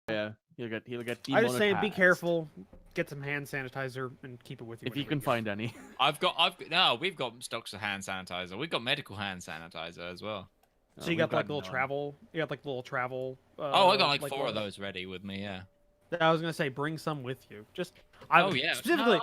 Yeah, he'll get I just say be demonetized. careful. Get some hand sanitizer and keep it with you. If you can find any. We've got stocks of hand sanitizer. We've got medical hand sanitizer as well. So you got like little travel. You got like little travel. I got like 4 of those ready with me. Yeah. I was gonna say bring some with you. Just specifically,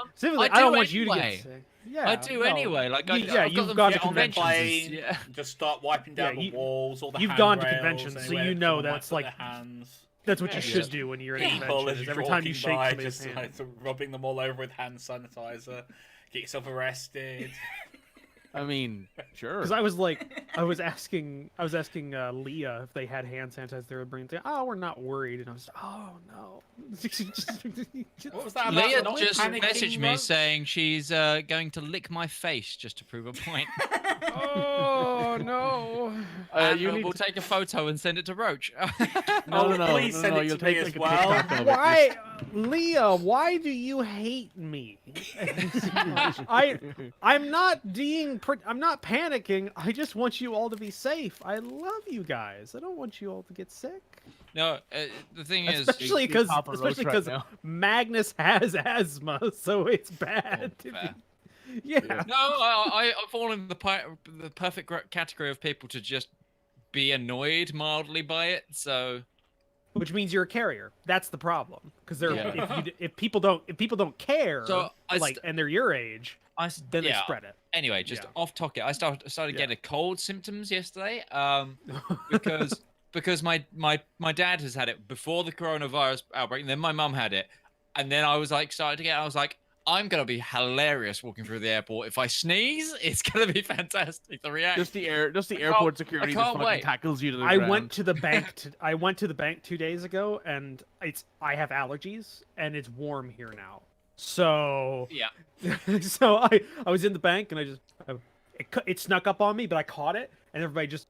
I don't want you to get sick. Yeah, I do anyway. Like you've gone to conventions. Yeah. Just start wiping down the walls. All the you've gone to conventions, so you know that's like hands. That's what you should do when you're at a convention. Every time you shake somebody's hand, like, rubbing them all over with hand sanitizer, get yourself arrested. I mean, sure. Because I was asking Leah if they had hand sanitizer. They were bringing. Oh, we're not worried, and I was, oh no. What was that? Leah just messaged me saying she's going to lick my face just to prove a point. Oh no. We'll take a photo and send it to Roach. No, please send it to me as well. Why, Leah? Why do you hate me? I'm not panicking. I just want you all to be safe. I love you guys. I don't want you all to get sick. No, the thing is, especially because Magnus has asthma, so it's bad. Yeah. No, I fall in the perfect category of people to just be annoyed mildly by it. So, which means you're a carrier. That's the problem. Because if people don't care, and they're your age, then they spread it. Anyway, just off topic. I started getting cold symptoms yesterday. Because my dad has had it before the coronavirus outbreak, and then my mum had it, and then I was like I'm gonna be hilarious walking through the airport. If I sneeze, it's gonna be fantastic. The reaction. Just the airport security just fucking tackles you to the ground. I went to the bank 2 days ago, and I have allergies, and it's warm here now. So yeah. So I was in the bank, and it snuck up on me, but I caught it, and everybody just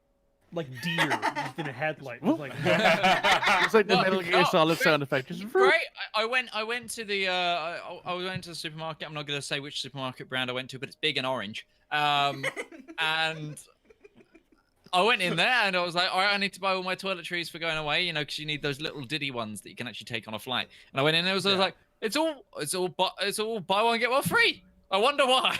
like deer just in a headlight. It's like the Metal Gear Solid sound effect. Just great. I went to the I went to the supermarket. I'm not gonna say which supermarket brand I went to, but it's big and orange. And I went in there and I was like, all right, I need to buy all my toiletries for going away, you know, because you need those little diddy ones that you can actually take on a flight. And I went in there and I was like, it's all buy one get one free. I wonder why.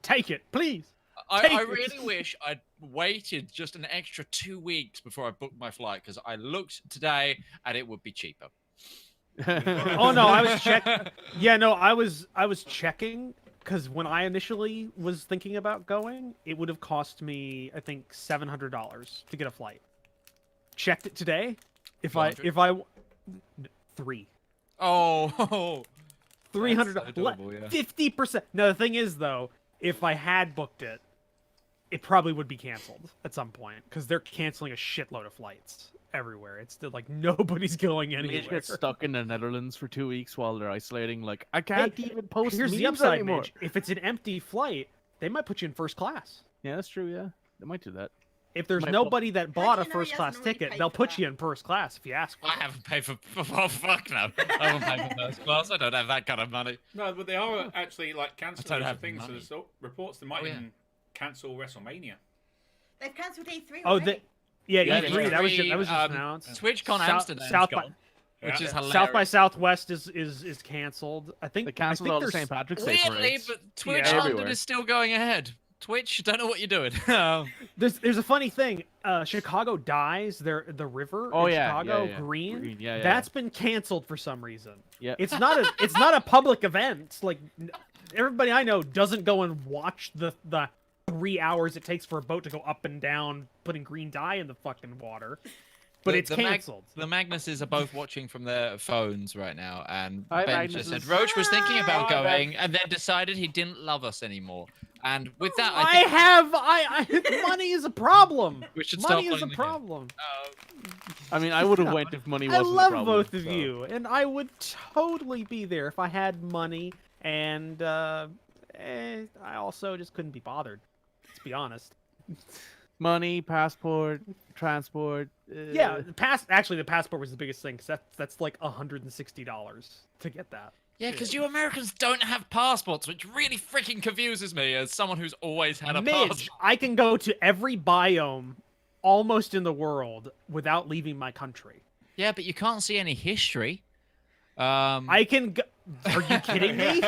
Take it, please. I really wish I'd waited just an extra 2 weeks before I booked my flight, because I looked today and it would be cheaper. Oh no, I was checking. Yeah, no, I was checking because when I initially was thinking about going, it would have cost me, I think, $700 to get a flight. Checked it today. If I 3. Oh. $300. 50%. No, the thing is though, if I had booked it, it probably would be canceled at some point because they're canceling a shitload of flights everywhere. It's still like nobody's going anywhere. You get stuck in the Netherlands for 2 weeks while they're isolating. Like, I can't even post Here's the memes upside, anymore. Mitch. If it's an empty flight, they might put you in first class. Yeah, that's true. Yeah, they might do that. If there's nobody that bought a first class ticket, they'll put you in first class if you ask for it. I haven't paid for oh, fuck no. I haven't paid for first class. I don't have that kind of money. No, but they are actually like cancelling things. So there's reports they might even cancel WrestleMania. They've cancelled E3 Oh, already. E3. That was just announced. TwitchCon Amsterdam, which is hilarious. South by Southwest is canceled. I think they canceled all the St. Patrick's Day parades. But Twitch London is still going ahead. Twitch, don't know what you're doing. There's a funny thing. Chicago Dies, the river. Chicago Green. That's been canceled for some reason. Yeah. It's not a public event. Like everybody I know doesn't go and watch the 3 hours it takes for a boat to go up and down, putting green dye in the fucking water. But it's canceled. The Magnuses are both watching from their phones right now, and Ben just said Roach was thinking about going, and then decided he didn't love us anymore. And with that, I think money is a problem. We should money stop is a problem. I mean, I would have went if money wasn't I love a problem, both of you, and I would totally be there if I had money, and I also just couldn't be bothered. Let's be honest. Money, passport, transport. Yeah, the passport was the biggest thing. Cause that's like $160 to get that. Yeah, because you Americans don't have passports, which really freaking confuses me as someone who's always had a passport. I can go to every biome almost in the world without leaving my country. Yeah, but you can't see any history. I can. Are you kidding me?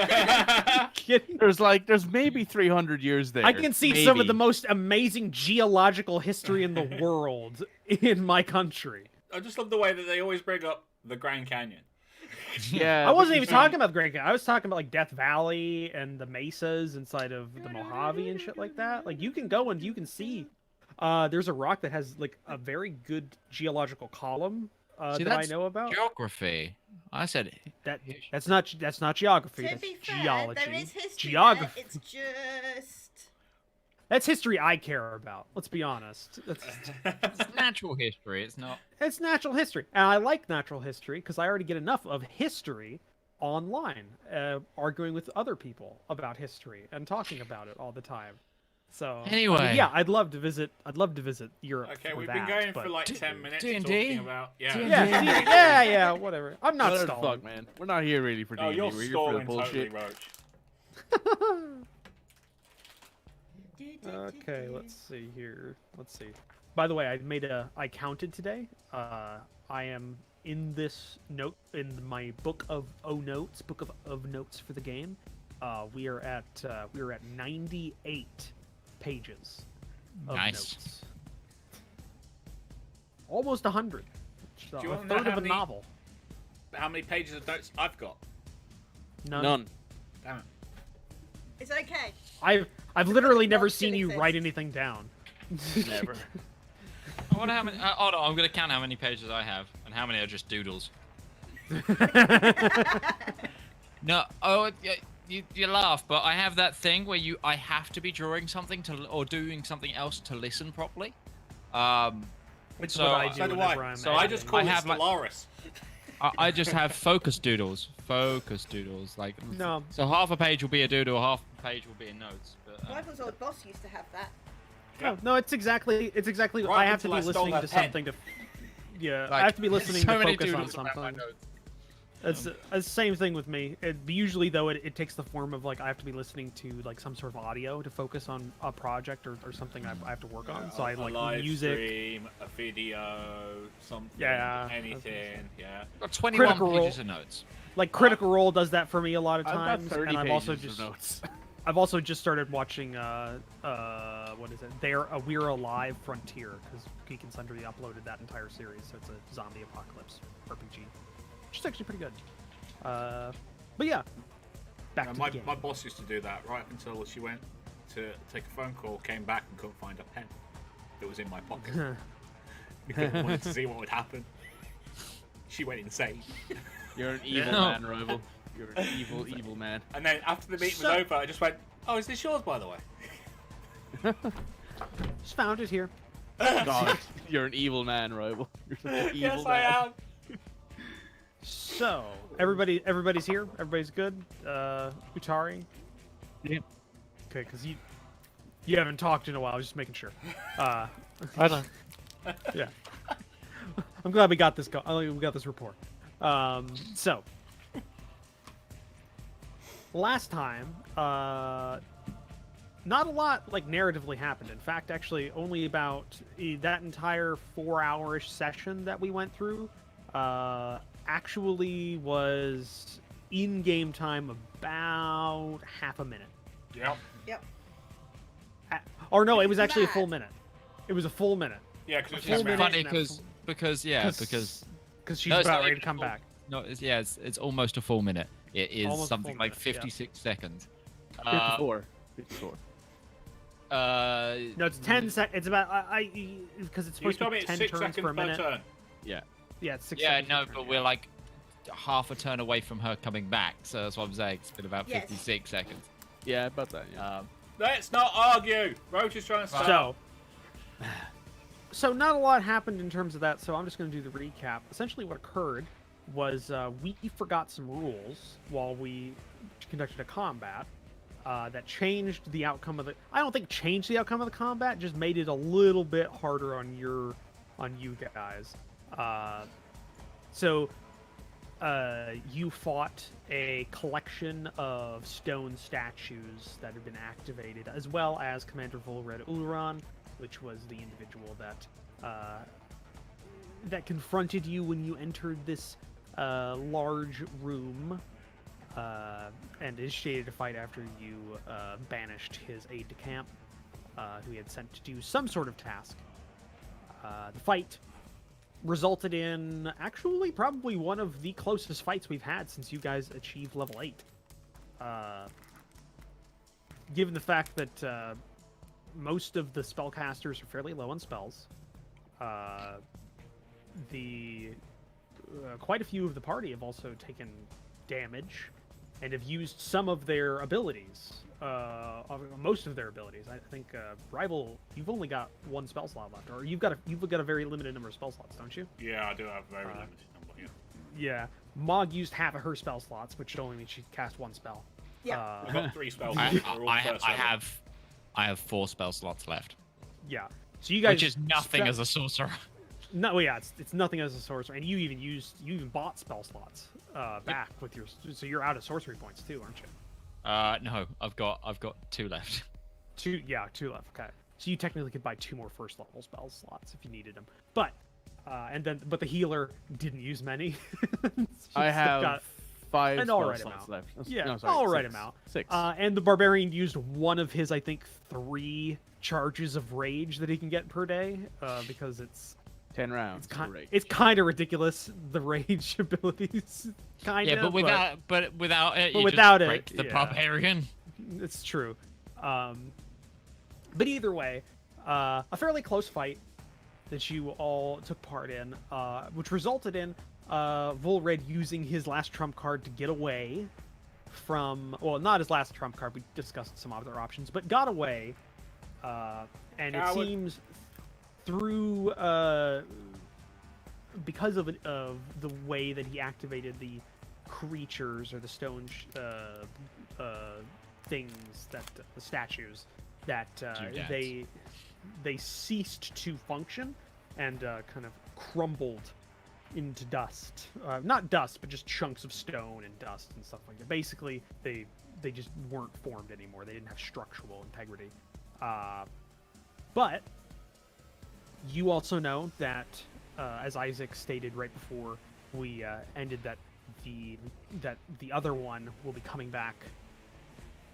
Kidding? There's maybe 300 years there. I can see some of the maybe. most amazing geological history in the world in my country. I just love the way that they always bring up the Grand Canyon. Yeah, I wasn't even but talking about the Grand Canyon. I was talking about like Death Valley and the mesas inside of the Mojave and shit like that. Like you can go and you can see. There's a rock that has like a very good geological column See, that I that's know about. geography. I said That's not geography. To That's be fair, geology. there is history Geography. there, it's just... That's history I care about. Let's be honest. it's natural history. It's not. It's natural history, and I like natural history because I already get enough of history online, arguing with other people about history and talking about it all the time. So I mean, Anyway. yeah, I'd love to visit Europe. Okay, for we've that, been going but... for like 10 minutes D&D? talking about... Yeah. yeah, whatever. I'm not what the stalling. fuck, man. We're not here really for Oh, D&D. you're We're here for the stalling bullshit. totally, Roach. Okay, let's see here. Let's see. By the way, I counted today. I am in this note in my book of notes for the game. We are at 98 pages of Nice. notes. Almost 100. Do you A want to know third of how a many- novel. How many pages of notes I've got? None. Damn it. It's okay. I've literally never Notes seen still you write exist. anything down. Never. I wonder how many. Oh no, I'm gonna count how many pages I have and how many are just doodles. No. Oh, you laugh, but I have that thing where I have to be drawing something or doing something else to listen properly. Which is So- what I do So do whenever I. I'm So I just editing. call I it have my- Stellaris. I just have focus doodles. Focus doodles. Like No. So half a page will be a doodle, half a page will be in notes. But, Rival's old boss used to have that. No, it's exactly. Right I have to until be I stole listening her to pen. something to. Yeah, I like, have to be listening so to many focus on doodles around my something. notes. It's the same thing with me. Usually, though, it takes the form of like I have to be listening to like some sort of audio to focus on a project or something I have to work on. So I A like live music. stream, a video, something, Yeah. anything, yeah. Got 21 Critical Role. pages of notes. Like Critical Role does that for me a lot of I've got times, 30 and I've pages also of just notes. I've also just started watching what is it? We're Alive Frontier because Geek and Sundry uploaded that entire series. So it's a zombie apocalypse RPG, which is actually pretty good. But yeah, back to my, the game. my boss used to do that right up until she went to take a phone call, came back and couldn't find a pen that was in my pocket because I wanted to see what would happen. She went insane. You're an evil No. man, Rival. You're an evil, evil man. And then after the meeting was over, I just went, "Oh, is this yours, by the way?" Just found it here. God, you're an evil man, Rival. You're such an evil Yes, man. I am. So everybody's here. Everybody's good. Utari. Yeah. Okay, because you haven't talked in a while. Just making sure. I know. Yeah. I'm glad we got this. We got this report. So last time, not a lot like narratively happened. In fact, actually, only about that entire 4-hour-ish session that we went through, actually was in-game time about half a minute. Yep. Yep. Or no, it was actually a full Mad. minute. It was a full minute. Yeah, because Full It's minute funny and that because she's No, it's about not ready even to come full. back. No, it's almost a full minute. It is Almost a something full like minute, yeah. 56 seconds. 54. 54. No, it's 10 seconds. It's about because it's you supposed to told me be it's 10 6 turns seconds per minute. turn. Yeah. Yeah, it's 6 Yeah, seconds. no, per turn, but yeah. we're like half a turn away from her coming back, so that's what I'm saying. It's been about Yes. 56 seconds. Yeah, about that. Yeah. Let's not argue. Roach is trying to stop. So not a lot happened in terms of that. So I'm just going to do the recap. Essentially, what occurred was we forgot some rules while we conducted a combat that changed the outcome of the. I don't think changed the outcome of the combat. Just made it a little bit harder on you guys. So you fought a collection of stone statues that had been activated, as well as Commander Volred Ulran, which was the individual that that confronted you when you entered this large room and initiated a fight after you banished his aide-de-camp, who he had sent to do some sort of task. The fight resulted in actually probably one of the closest fights we've had since you guys achieved level 8. Given the fact that most of the spellcasters are fairly low on spells, quite a few of the party have also taken damage and have used some of their abilities. Most of their abilities. I think Rival, you've only got 1 spell slot left, or you've got a very limited number of spell slots, don't you? Yeah, I do have a very limited number. Yeah. Yeah. Mog used half of her spell slots, which only means she can cast 1 spell. Yeah. I've got 3 spells. I They're all first level. have 4 spell slots left, Yeah. So you guys, which is nothing as a sorcerer. No, yeah, it's nothing as a sorcerer, and you even bought spell slots back with your, so you're out of sorcery points too, aren't you? No, I've got 2 left. 2 left. Okay, so you technically could buy 2 more first level spell slots if you needed them, but the healer didn't use many. I have got 5 an spell alright slots amount. left. Yeah, No, sorry, all right 6. amount. 6. And the barbarian used one of his, I think, 3 charges of rage that he can get per day, because it's 10 rounds. it's kind of ridiculous, the rage abilities. Kind of. Yeah, but without it, but you without just it, break the yeah. barbarian. It's true. But either way, a fairly close fight that you all took part in, which resulted in Volred using his last trump card to get away from, well, not his last trump card, we discussed some other options, but got away, and it seems through, because of the way that he activated the creatures or the stone things, that the statues, that they ceased to function and kind of crumbled into dust. Not dust, but just chunks of stone and dust and stuff like that. Basically, they just weren't formed anymore. They didn't have structural integrity. But you also know that, as Isaac stated right before we ended, that the other one will be coming back.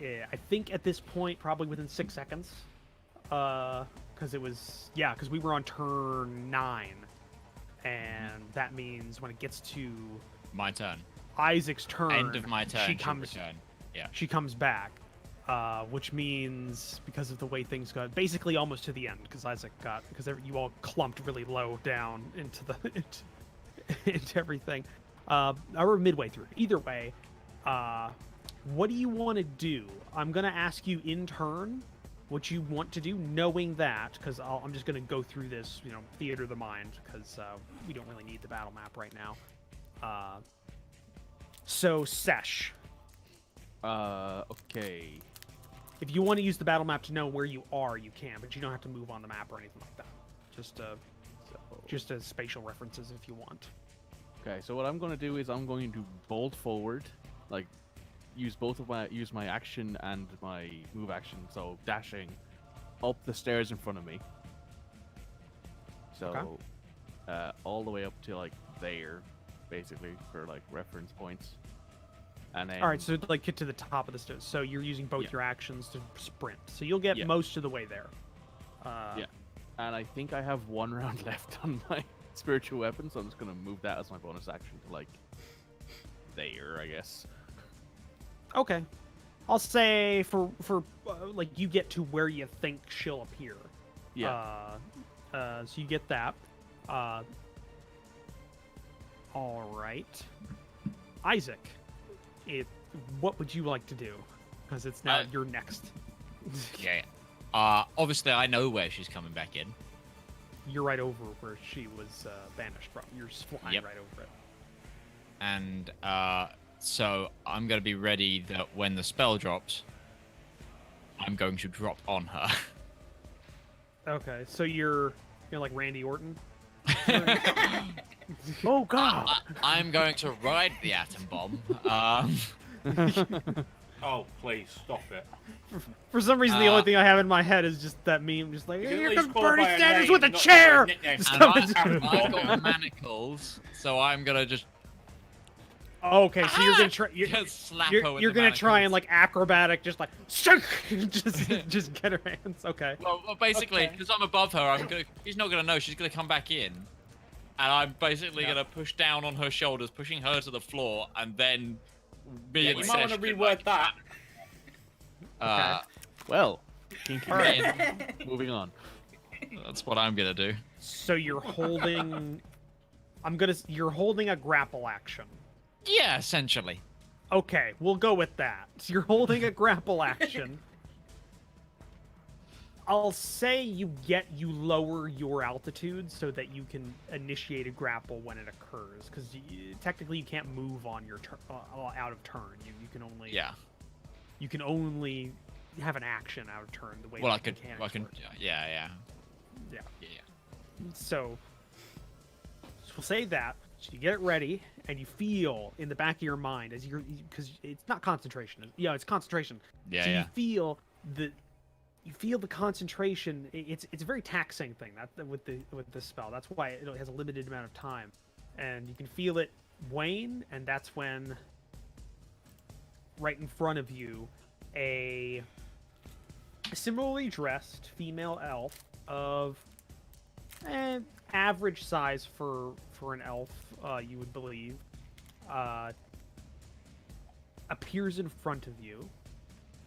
I think at this point, probably within 6 seconds, because we were on turn 9, and that means when it gets to My turn. Isaac's turn, End of my turn. she she'll comes return. Yeah. she comes back, which means, because of the way things go, basically almost to the end, because you all clumped really low down into the into everything. Or midway through. Either way, what do you want to do? I'm gonna ask you in turn what you want to do, knowing that, because I'm just gonna go through this, theater of the mind, because we don't really need the battle map right now. So Sesh, Okay. if you want to use the battle map to know where you are, you can, but you don't have to move on the map or anything like that. Just as spatial references if you want. Okay, so what I'm going to do is I'm going to bolt forward, like use my action and my move action, so dashing up the stairs in front of me. So all the way up to like there, basically, for like reference points. And then All right, so like get to the top of the stairs. So you're using both your actions to sprint. So you'll get most of the way there. yeah. And I think I have 1 round left on my spiritual weapon, so I'm just gonna move that as my bonus action to like there, I guess. Okay, I'll say for like you get to where you think she'll appear. Yeah. So you get that. All right, Isaac. What would you like to do? Because it's now you're next. Yeah. Obviously, I know where she's coming back in. You're right over where she was banished from. You're just flying right over it. And so I'm going to be ready that when the spell drops, I'm going to drop on her. Okay, so you're like Randy Orton. Oh God! I'm going to ride the atom bomb. Oh, please stop it. For some reason, the only thing I have in my head is just that meme, just like, You can at here least comes call Bernie by a Sanders name, with a not chair! a nickname. Just And coming- I've got manacles, so I'm gonna just Okay, so you're gonna try. just slap You're, her with you're the gonna try and manacles. like acrobatic, just like just get her hands. Okay. Well, basically, Okay. because I'm above her, she's not gonna know. She's gonna come back in, and I'm basically gonna push down on her shoulders, pushing her to the floor, and then me Yeah, and you might want to Sesh reword that. Well, kinky. Alright. Moving on. That's what I'm gonna do. So you're holding. You're holding a grapple action. Yeah, essentially. Okay, we'll go with that. So you're holding a grapple action. I'll say you lower your altitude so that you can initiate a grapple when it occurs, because technically you can't move on your out of turn. You can only you can only have an action out of turn the way. Well, the I can. mechanics work. Yeah. So we'll say that. So you get it ready, and you feel in the back of your mind as because it's not concentration. Yeah, it's concentration. Yeah, so yeah. you feel the concentration. It's a very taxing thing with the spell. That's why it has a limited amount of time, and you can feel it wane, and that's when right in front of you a similarly dressed female elf of average size for an elf, you would believe, appears in front of you.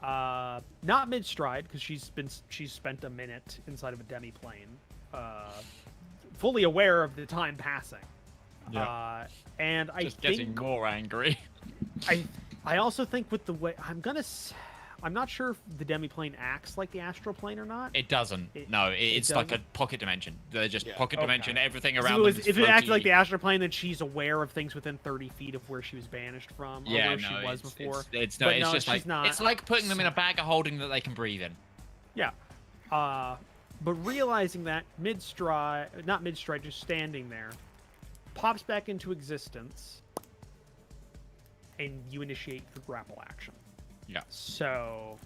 Not mid-stride, because she's spent a minute inside of a demi-plane, fully aware of the time passing. Yeah. And I Just think getting more angry. I also think with the way I'm not sure if the demi-plane acts like the astral plane or not. It doesn't. It's like a pocket dimension. They're just pocket dimension. Everything around them is If it acted like floaty. the astral plane, then she's aware of things within 30 feet of where she was banished from, or Yeah, where no, she was before. It's But it's no, just she's like not. it's like putting them in a bag of holding that they can breathe in. Yeah. But realizing that not mid-stride, just standing there, pops back into existence, and you initiate the grapple action. Yeah. So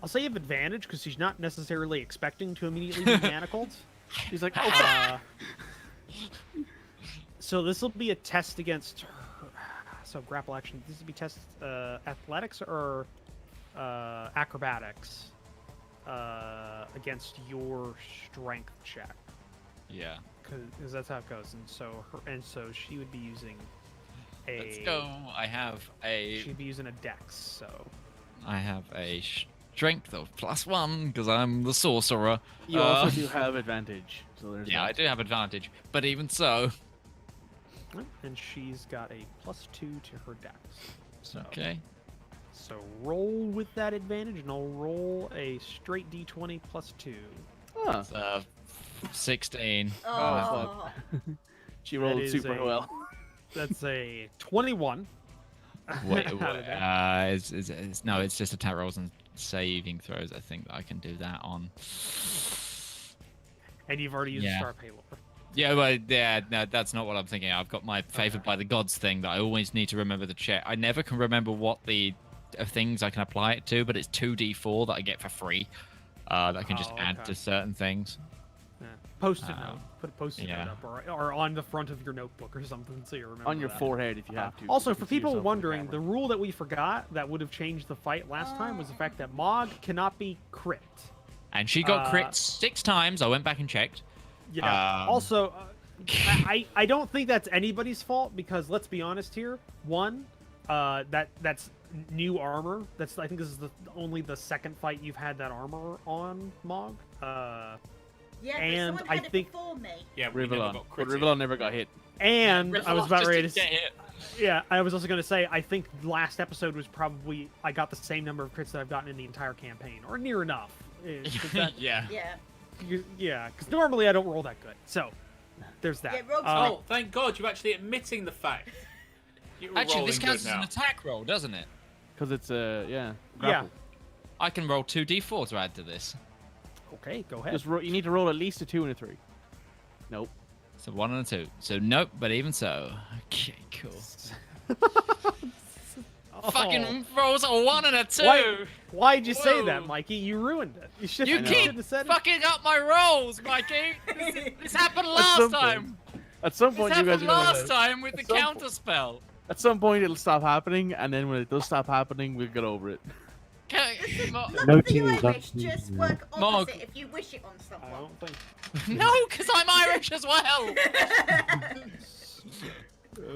I'll say you have advantage because she's not necessarily expecting to immediately be manacled. He's like, oh, So this will be a test against her. So grapple action. This will be test athletics or acrobatics against your strength check. Yeah. Because that's how it goes. And so she would be using a. Let's go. She'd be using a dex. So. I have a strength of +1 because I'm the sorcerer. you also do have advantage. So there's Yeah, I that. do have advantage, but even so. And she's got a +2 to her dex. So. Okay. So roll with that advantage, and I'll roll a straight d20 +2. Huh. It's, 16. Oh. She rolled is super a- well. That's a 21. Wait, Out of that. no, it's just attack rolls and saving throws. I think that I can do that on. And you've already used Yeah. Star Payload. Yeah, well, yeah, no, that's not what I'm thinking. I've got my favored by the gods thing that I always need to remember to check. I never can remember what the things I can apply it to, but it's 2d4 that I get for free. That I can just add okay. to certain things. Yeah. Post-it note. Put a post-it yeah. note up, or on the front of your notebook or something, so you remember On your that. forehead if you have to. Also, You for can see people yourself in the wondering, the camera. rule that we forgot that would have changed the fight last time was the fact that Mog cannot be crit. And she got crit 6 times. I went back and checked. Yeah. Also, I don't think that's anybody's fault because let's be honest here. One, that's new armor. I think this is only the second fight you've had that armor on, Mog. Yeah, And but someone I had think- it before me. Yeah, we never Rivallon. got But critted. Rivallon never got hit. And I was about Just ready to to get hit. Yeah, I was also going to say, I think last episode was probably, I got the same number of crits that I've gotten in the entire campaign, or near enough. 'Cause that- Yeah. Yeah. yeah, because normally I don't roll that good. So, there's that. Yeah, rogues Oh, thank God you're actually admitting the fact. You were Actually, this rolling counts good as an now. attack roll, doesn't it? Because it's yeah. Yeah. Grapple. I can roll 2d4 to add to this. Okay, go ahead. Just you need to roll at least a 2 and a 3. Nope. So 1 and a 2. So nope, but even so. Okay, cool. Fucking rolls a 1 and a 2. Why'd you say that, Whoa. Mikey? You ruined it. You should You shouldn't keep have said it. fucking up my rolls, Mikey. This happened some last point. time. At some This point, you guys happened are gonna. last time with the At some counter spell. At some point, it'll stop happening, and then when it does stop happening, we'll get over it. Mo- Look No at the team is Irish, actually- just work Mark. opposite if you wish it on I someone. don't think. no, because I'm Irish as well.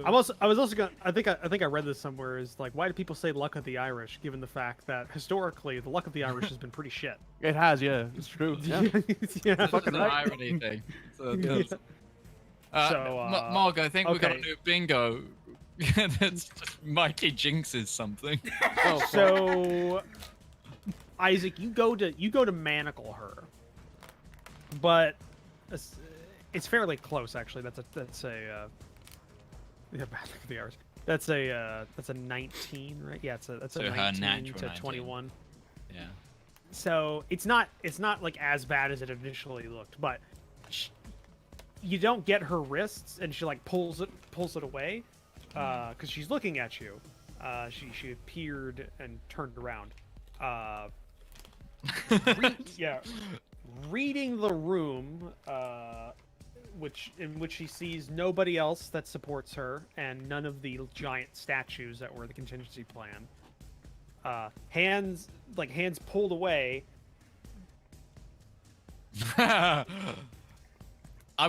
I was also gonna. I think I read this somewhere. Is like, why do people say luck of the Irish, given the fact that historically the luck of the Irish has been pretty shit. It has, yeah, it's true. Yeah. yeah. It's an irony thing. So, Margo, I think we're gonna okay. do bingo. That's just Mikey jinxes something. Oh, So, Isaac, you go to manacle her, but it's fairly close actually. That's a yeah, back to the Irish. That's a 19, right? Yeah, that's So a her 19 natural to 19. 21. Yeah. So it's not like as bad as it initially looked, but you don't get her wrists, and she like pulls it away, because she's looking at you. She appeared and turned around. Reading the room, in which she sees nobody else that supports her, and none of the giant statues that were the contingency plan. Hands pulled away. I'm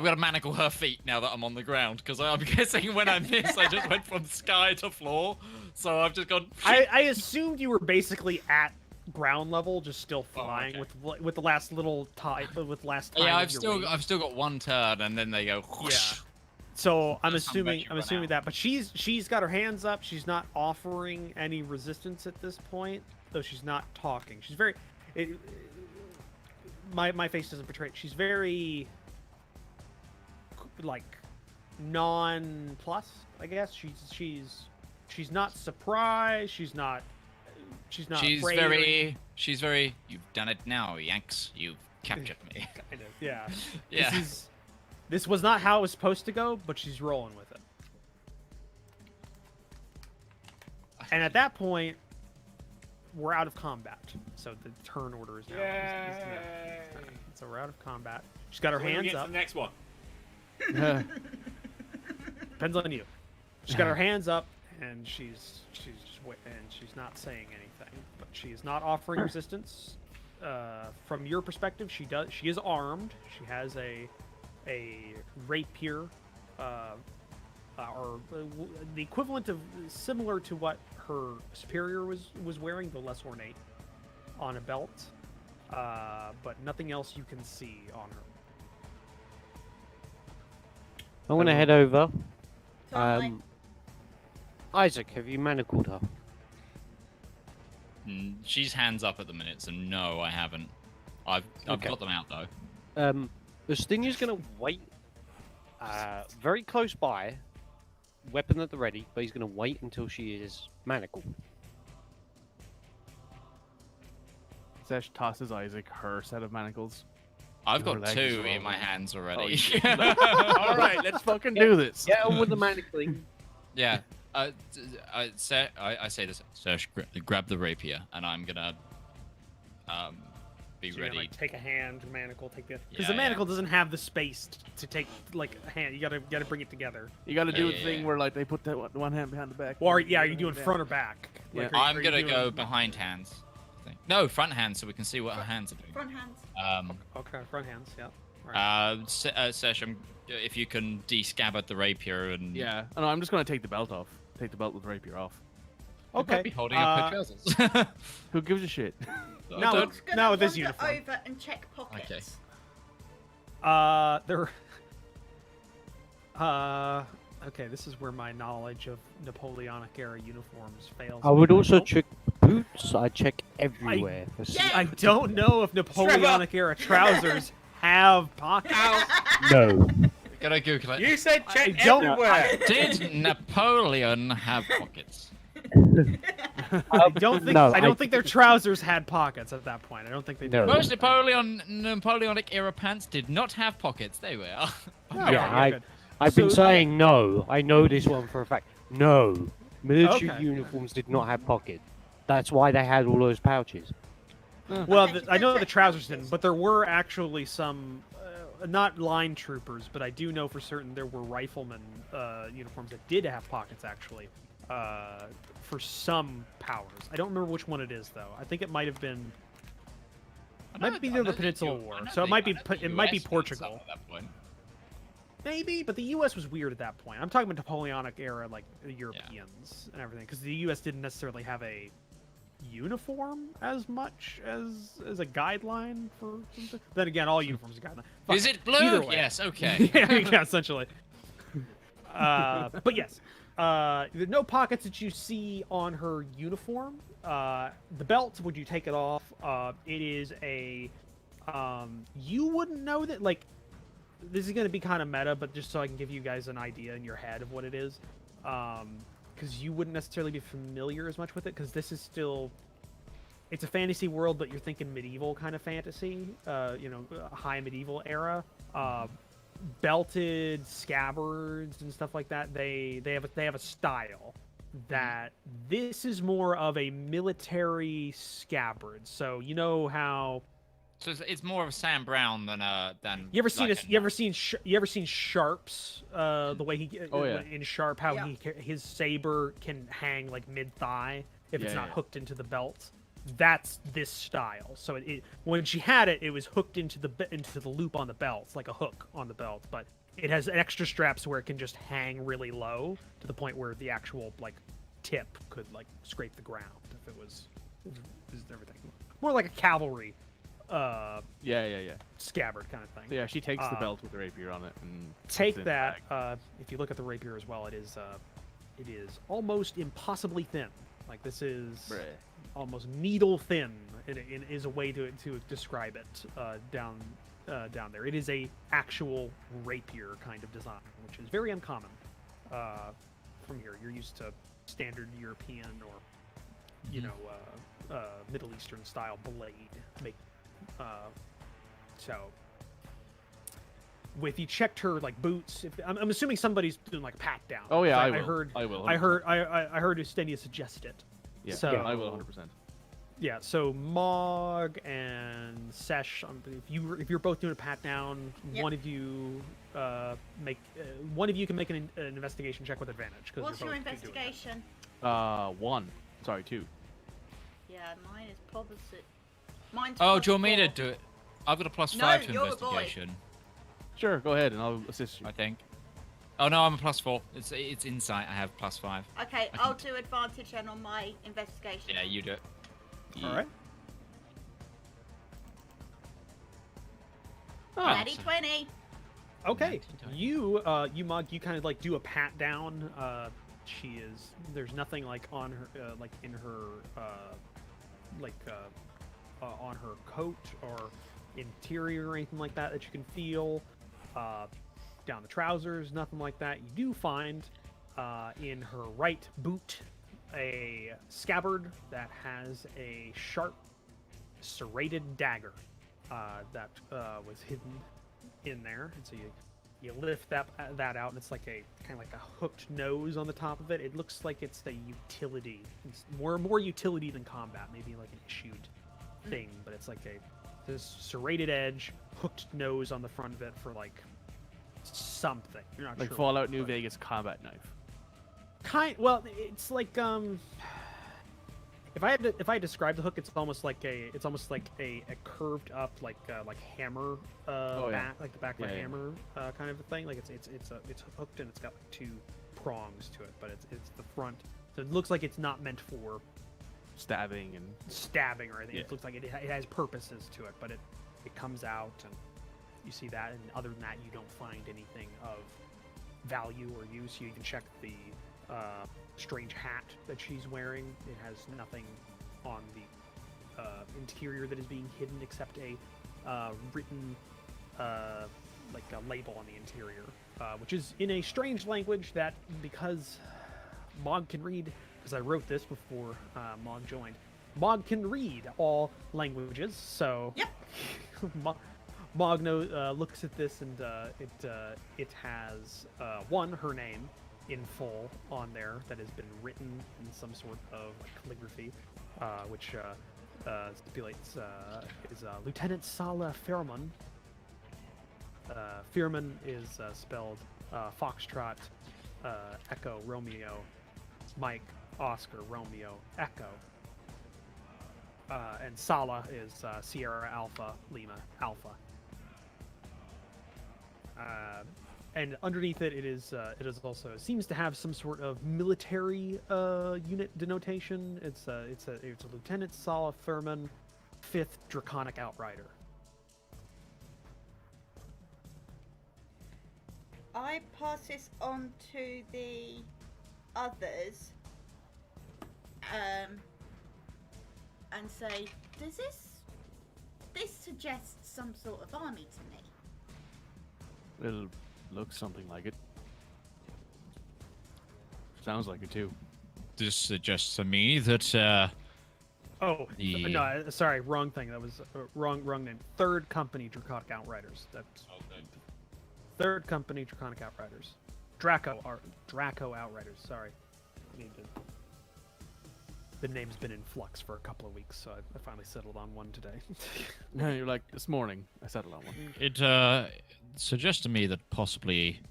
gonna manacle her feet now that I'm on the ground, because I'm guessing when I missed, I just went from sky to floor. So I've just gone. I assumed you were basically at ground level, just still flying okay. with the last little time with last time. Yeah, of I've your still wing. I've still got one turn, and then they go. Whoosh. Yeah. So I'm Just how much assuming you run out. that, but she's got her hands up. She's not offering any resistance at this point, though she's not talking. She's very. My face doesn't portray it. She's very like non-plus, I guess. She's not surprised. She's not afraid. She's very. You've done it now, Yanks. You've captured me. Kind of, yeah. Yeah. This was not how it was supposed to go, but she's rolling with it. And at that point, we're out of combat. So the turn order is now. So we're out of combat. She's got her When we hands get to up. the next one. Depends on you. She's got her hands up, and she's not saying anything, but she is not offering resistance. From your perspective, she is armed. She has a rapier, or the equivalent of similar to what her superior was wearing, though less ornate, on a belt. But nothing else you can see on her. I'm gonna head over. Totally. Isaac, have you manacled her? She's hands up at the minute, so no, I haven't. I've Okay. got them out though. The Stinger's gonna wait very close by, weapon at the ready, but he's gonna wait until she is manacled. Sesh tosses Isaac her set of manacles. I've Her got legs two are in all my over. hands Oh, already. All right, let's fucking do this. Get on with the manacling. Yeah. I say this. Serge, grab the rapier, and I'm gonna be So you're ready. gonna, like, take a hand, manacle, take the because Yeah, the yeah. manacle doesn't have the space to take like a hand. You gotta bring it together. You got to do Yeah, a thing yeah. where like they put one hand behind the back. Or and yeah, are the you other doing hand front or back. back? Yeah. Like, are I'm you gonna doing- go behind hands. I think. No, front hands, so we can see what her hands are doing. Front hands. Okay, front hands. Yeah. All right. Sesh, if you can de-scabbard the rapier and Yeah. Oh, no, I'm just gonna take the belt off. Take the belt with the rapier off. You might Okay. be holding up her trousers. Who gives a shit? No, Don't- Just gonna Not with this wander uniform. over and check pockets. There. Okay, this is where my knowledge of Napoleonic era uniforms fails. I would me. also check boots. I check everywhere for Yeah. I don't know if Napoleonic era trousers have pockets. No. Gotta Google it. You said check I don't- everywhere. Did Napoleon have pockets? I don't think No, I don't think their trousers had pockets at that point. I don't think they No. did. Most Napoleonic era pants did not have pockets. There we are. No, Yeah, you're good. I've been So- saying no. I know this one for a fact. No. Military Okay. uniforms did not have pockets. That's why they had all those pouches. Well, bet you I know don't the check trousers pouches. didn't, but there were actually some, not line troopers, but I do know for certain there were riflemen uniforms that did have pockets actually, for some powers. I don't remember which one it is though. I think it might have been. Might be I near know the Peninsula U- War, I know so it the- might I be know the it might be US did some Portugal. at that point. Maybe, but the U.S. was weird at that point. I'm talking about Napoleonic era, like the Europeans and everything, because the U.S. didn't necessarily have a uniform as much as a guideline for something. Then again, all uniforms are guideline. Fuck Is it. it blue? Either way. Yes. Okay. yeah, essentially. But yes, there's no pockets that you see on her uniform. The belt, would you take it off? It is a. You wouldn't know that, like. This is going to be kind of meta, but just so I can give you guys an idea in your head of what it is. Because you wouldn't necessarily be familiar as much with it, because this is still... It's a fantasy world, but you're thinking medieval kind of fantasy. High medieval era. Belted scabbards and stuff like that. They have a style that this is more of a military scabbard. So you know how... So it's more of Sam Brown than You ever seen like you ever seen Sharp's the way he Oh, yeah. in Sharp how Yeah. his saber can hang like mid thigh if it's Yeah, not yeah. hooked into the belt. That's this style. So it when she had it, it was hooked into the loop on the belt. It's like a hook on the belt, but it has extra straps where it can just hang really low to the point where the actual like tip could like scrape the ground if it was everything. More like a cavalry Yeah. scabbard kind of thing. So yeah, she takes the Uh, belt with the rapier on it and Take puts it in the that. bag. If you look at the rapier as well, it is almost impossibly thin. Like this is Bruh. almost needle thin. It is a way to describe it down there. It is a actual rapier kind of design, which is very uncommon from here. You're used to standard European or Middle Eastern style blade make. So, if you checked her like boots, I'm assuming somebody's doing like pat down. Oh yeah, I I will. heard. I will. I heard. I heard Ustenia suggest it. Yeah, So- I will 100%. Yeah. So Mog and Sesh, if you're both doing a pat down, Yep. one of you one of you can make an investigation check with advantage. 'Cause What's you're your both doing it. investigation? 1. Sorry, 2. Yeah, mine is probably. Mine's Oh, plus do you want me to 4. do it? I've got a +5 No, to you're a boy. investigation. Sure, go ahead and I'll assist you. I think. Oh no, I'm a +4. It's insight. I have +5. Okay, I I'll can- do advantage then on my investigation. Yeah, you do it. All right. Ah, Natty 20. Okay, 1920. you Mog, you kind of like do a pat down. There's nothing like on her, like in her, on her coat or interior or anything like that you can feel. Down the trousers, nothing like that. You do find in her right boot a scabbard that has a sharp, serrated dagger that was hidden in there, and so you lift that out, and it's like a kind of like a hooked nose on the top of it. It looks like it's a utility. It's more utility than combat, maybe like an issued thing, but it's like this serrated edge, hooked nose on the front of it for like something. You're not like sure. Fallout what, New but- Vegas combat knife. Well, it's like if I had to describe the hook, it's almost like a curved up like hammer yeah. back, like the back of a Yeah, yeah. hammer kind of a thing. Like it's hooked and it's got like 2 prongs to it, but it's the front, so it looks like it's not meant for Stabbing and stabbing or anything. Yeah. It looks like it has purposes to it, but it comes out and you see that, and other than that, you don't find anything of value or use. You can check the strange hat that she's wearing. It has nothing on the interior that is being hidden except a written like a label on the interior, which is in a strange language that, because Mog can read, because I wrote this before Mog joined, Mog can read all languages, so Yep. Mog looks at this, and it has one, her name, in full on there that has been written in some sort of calligraphy, which stipulates is Lieutenant Sala Fairman. Fairman is spelled Foxtrot, Echo, Romeo, Mike, Oscar, Romeo, Echo. And Sala is Sierra Alpha, Lima, Alpha. And underneath it, it is also seems to have some sort of military unit denotation. It's a Lieutenant Sala Thurman, 5th Draconic Outrider. I pass this on to the others, and say, does this suggest some sort of army to me? It'll look something like it. Sounds like it too. This suggests to me that Oh, The- no, sorry, wrong thing. That was wrong name. 3rd Company Draconic Outriders. That's 3rd Company Draconic Outriders. Draco Outriders. Sorry. The name's been in flux for a couple of weeks, so I finally settled on one today. No, you're like, this morning I settled on one. it suggests to me that possibly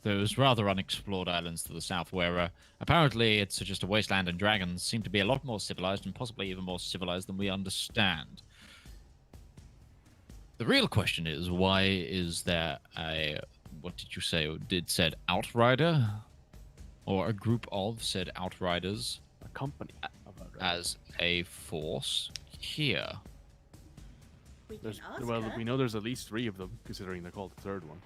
those rather unexplored islands to the south, where apparently it's just a wasteland and dragons, seem to be a lot more civilized and possibly even more civilized than we understand. The real question is, why is there a, what did you say? It said outrider? Or a group of said outriders A company. as a force here? We can There's, ask well, her. we know there's at least 3 of them, considering they're called the 3rd one.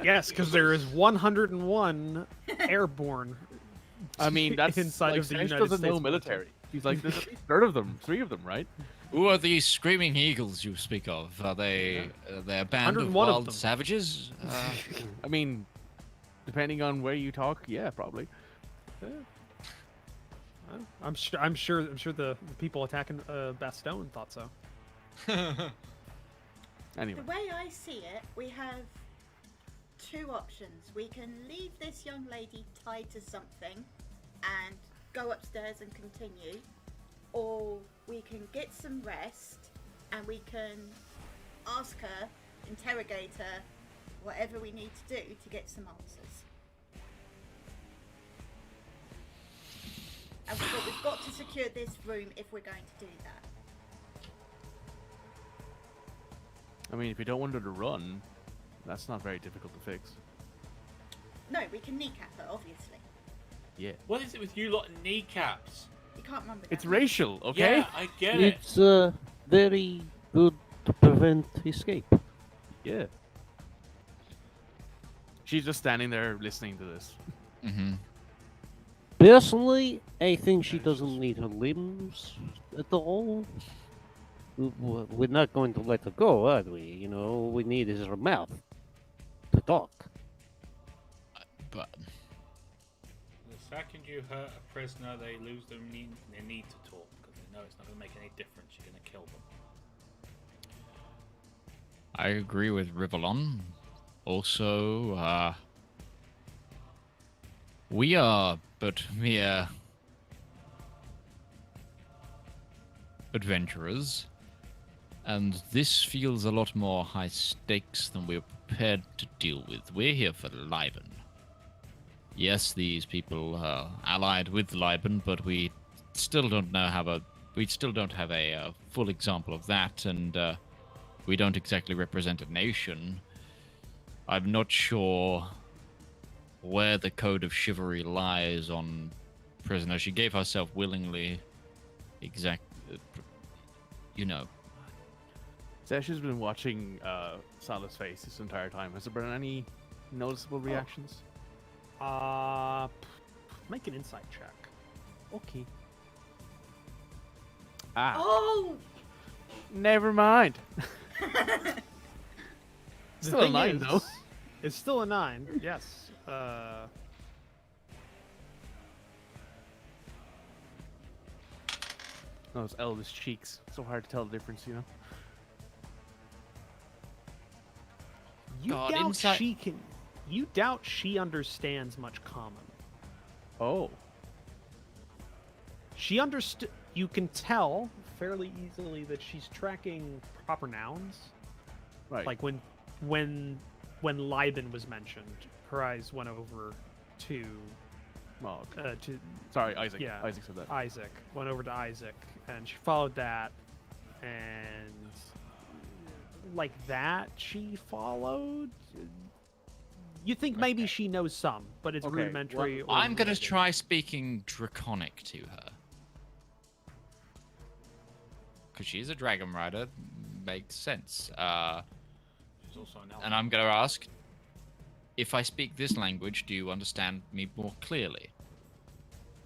Yes, because there is 101 airborne. I mean, that's inside like, of the Sash United doesn't States know military. He's like, there's at least 3 of them, right? Who are these screaming eagles you speak of? Are they a band of 101 of wild them. savages? I mean, depending on where you talk, yeah, probably. I'm sure the people attacking Bastogne thought so. Anyway, The way I see it, we have 2 options. We can leave this young lady tied to something and go upstairs and continue, or we can get some rest and we can ask her, interrogate her, whatever we need to do to get some answers. But we've got to secure this room if we're going to do that. I mean, if you don't want her to run, that's not very difficult to fix. No, we can kneecap her, obviously. Yeah. What is it with you lot and kneecaps? You can't remember It's that. racial, okay? Yeah, I get it. It's very good to prevent escape. Yeah. She's just standing there listening to this. Mm-hmm. Personally, I think she doesn't need her limbs at all. We're not going to let her go, are we? You know, all we need is her mouth to talk. But The second you hurt a prisoner, they lose their need to talk because they know it's not going to make any difference. You're going to kill them. I agree with Rivallon. Also, we are but mere adventurers, and this feels a lot more high stakes than we're prepared to deal with. We're here for Liban. Yes, these people are allied with Liban, but we still don't have a full example of that, and we don't exactly represent a nation. I'm not sure where the code of chivalry lies on prisoner. She gave herself willingly. You know. Sash has been watching Salah's face this entire time. Has there been any noticeable reactions? Make an insight check. Okay. Ah, Oh! never mind. The Still a thing 9, is, though. It's still a 9. Yes. Those Elvis cheeks. So hard to tell the difference, you know? You God, doubt insight. she can. You doubt she understands much common. Oh. She understood. You can tell fairly easily that she's tracking proper nouns. Right. Like when Liben was mentioned, her eyes went over to Oh, to sorry, Isaac. yeah. Isaac said that. Isaac. Went over to Isaac, and she followed that, and like that she followed. You think maybe she knows some, but it's Okay, rudimentary. or I'm gonna limited. try speaking Draconic to her. Because she's a dragon rider, makes sense. She's also an elf. And I'm gonna ask, if I speak this language, do you understand me more clearly?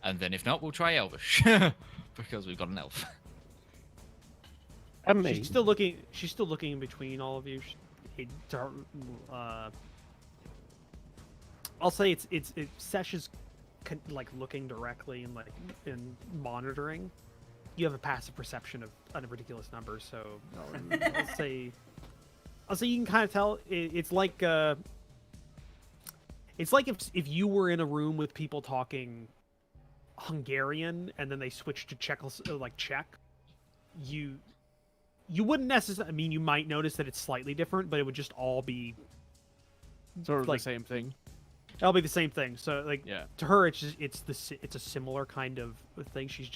And then if not, we'll try Elvish. Because we've got an elf. I mean, She's still looking. She's still looking in between all of you. I'll say it's Sesh is like looking directly and and monitoring. You have a passive perception of a ridiculous number, so I'll say you can kind of tell. It's like if you were in a room with people talking Hungarian and then they switched to Czech, you wouldn't necessarily. I mean, you might notice that it's slightly different, but it would just all be Sort of like- the same thing. it'll be the same thing. So like Yeah. to her, it's a similar kind of thing. She's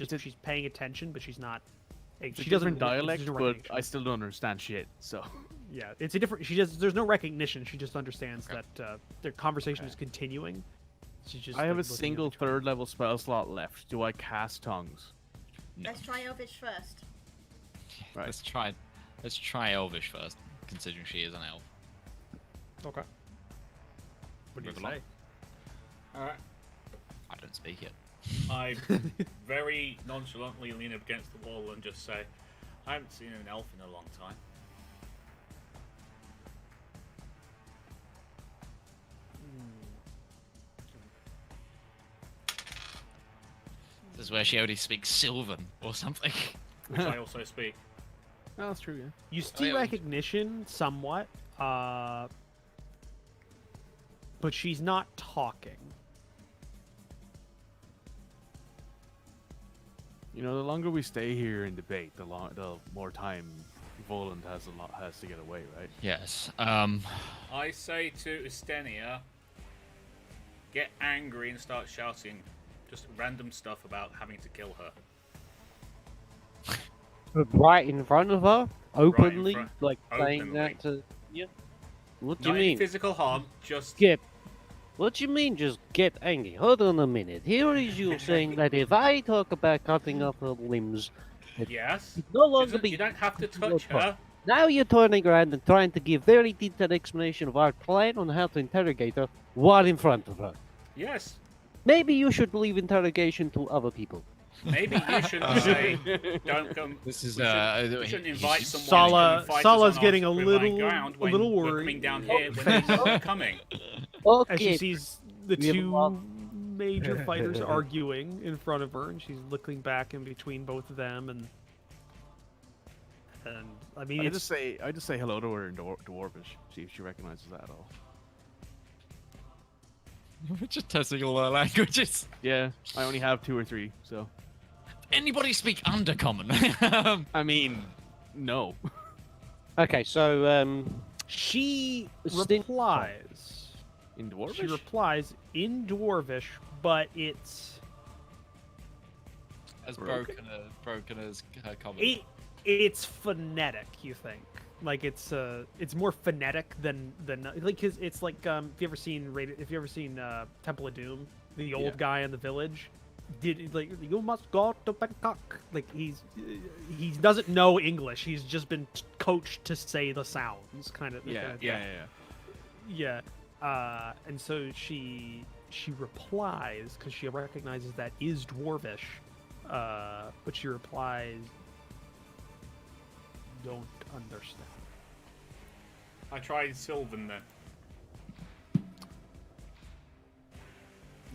paying attention, but she's not. It's a she doesn't different dialect, there's no but recognition. I still don't understand shit. So Yeah, it's a different. There's no recognition. She just understands that their conversation is continuing. She's just. I have a like, looking at single each other. third level spell slot left. Do I cast tongues? No. Let's try Elvish first. Right. Let's try Elvish first, considering she is an elf. Okay. What do you Rivallon. say? Alright. I don't speak it. I very nonchalantly lean up against the wall and just say, I haven't seen an elf in a long time. This is where she only speaks Sylvan or something. Which I also speak. Oh, that's true. Yeah. You see yeah. recognition somewhat, but she's not talking. You know, the longer we stay here and debate, the more time Voland has to get away, right? Yes. I say to Estenia, get angry and start shouting just random stuff about having to kill her. right in front of her, openly, front- like saying openly. that to you. What do you Not any mean? physical harm, just Get. What do you mean? Just get angry? Hold on a minute. Here is you saying that if I talk about cutting off her limbs, yes. it's no longer be. You don't have to touch her. Now you're turning around and trying to give very detailed explanation of our plan on how to interrogate her while in front of her. Yes. Maybe you should leave interrogation to other people. Maybe you shouldn't say, don't come. This is we shouldn't invite someone Sala- to come and fight Sala's us on getting our a relying little- ground a when little we're worried. coming down here when they're not coming. As she Okay. sees the We have a lot- two major fighters arguing in front of her, and she's looking back in between both of them, and I mean, I it's just say hello to her in Dwarvish. See if she recognizes that at all. We're just testing all our languages. Yeah, I only have 2 or 3, so Anybody speak Undercommon? I mean, no. Okay, so she Stin- replies. In Dwarvish. She replies in Dwarvish, but it's as Broken. broken as her common. it's phonetic. You think like it's more phonetic than like 'cause it's like if you ever seen Temple of Doom, the old Yeah. guy in the village. Did like you must go to Bangkok? Like he doesn't know English. He's just been coached to say the sounds, kind of. Yeah, kind of yeah. and so she replies because she recognizes that is Dwarvish, but she replies, "Don't understand." I tried Sylvan then.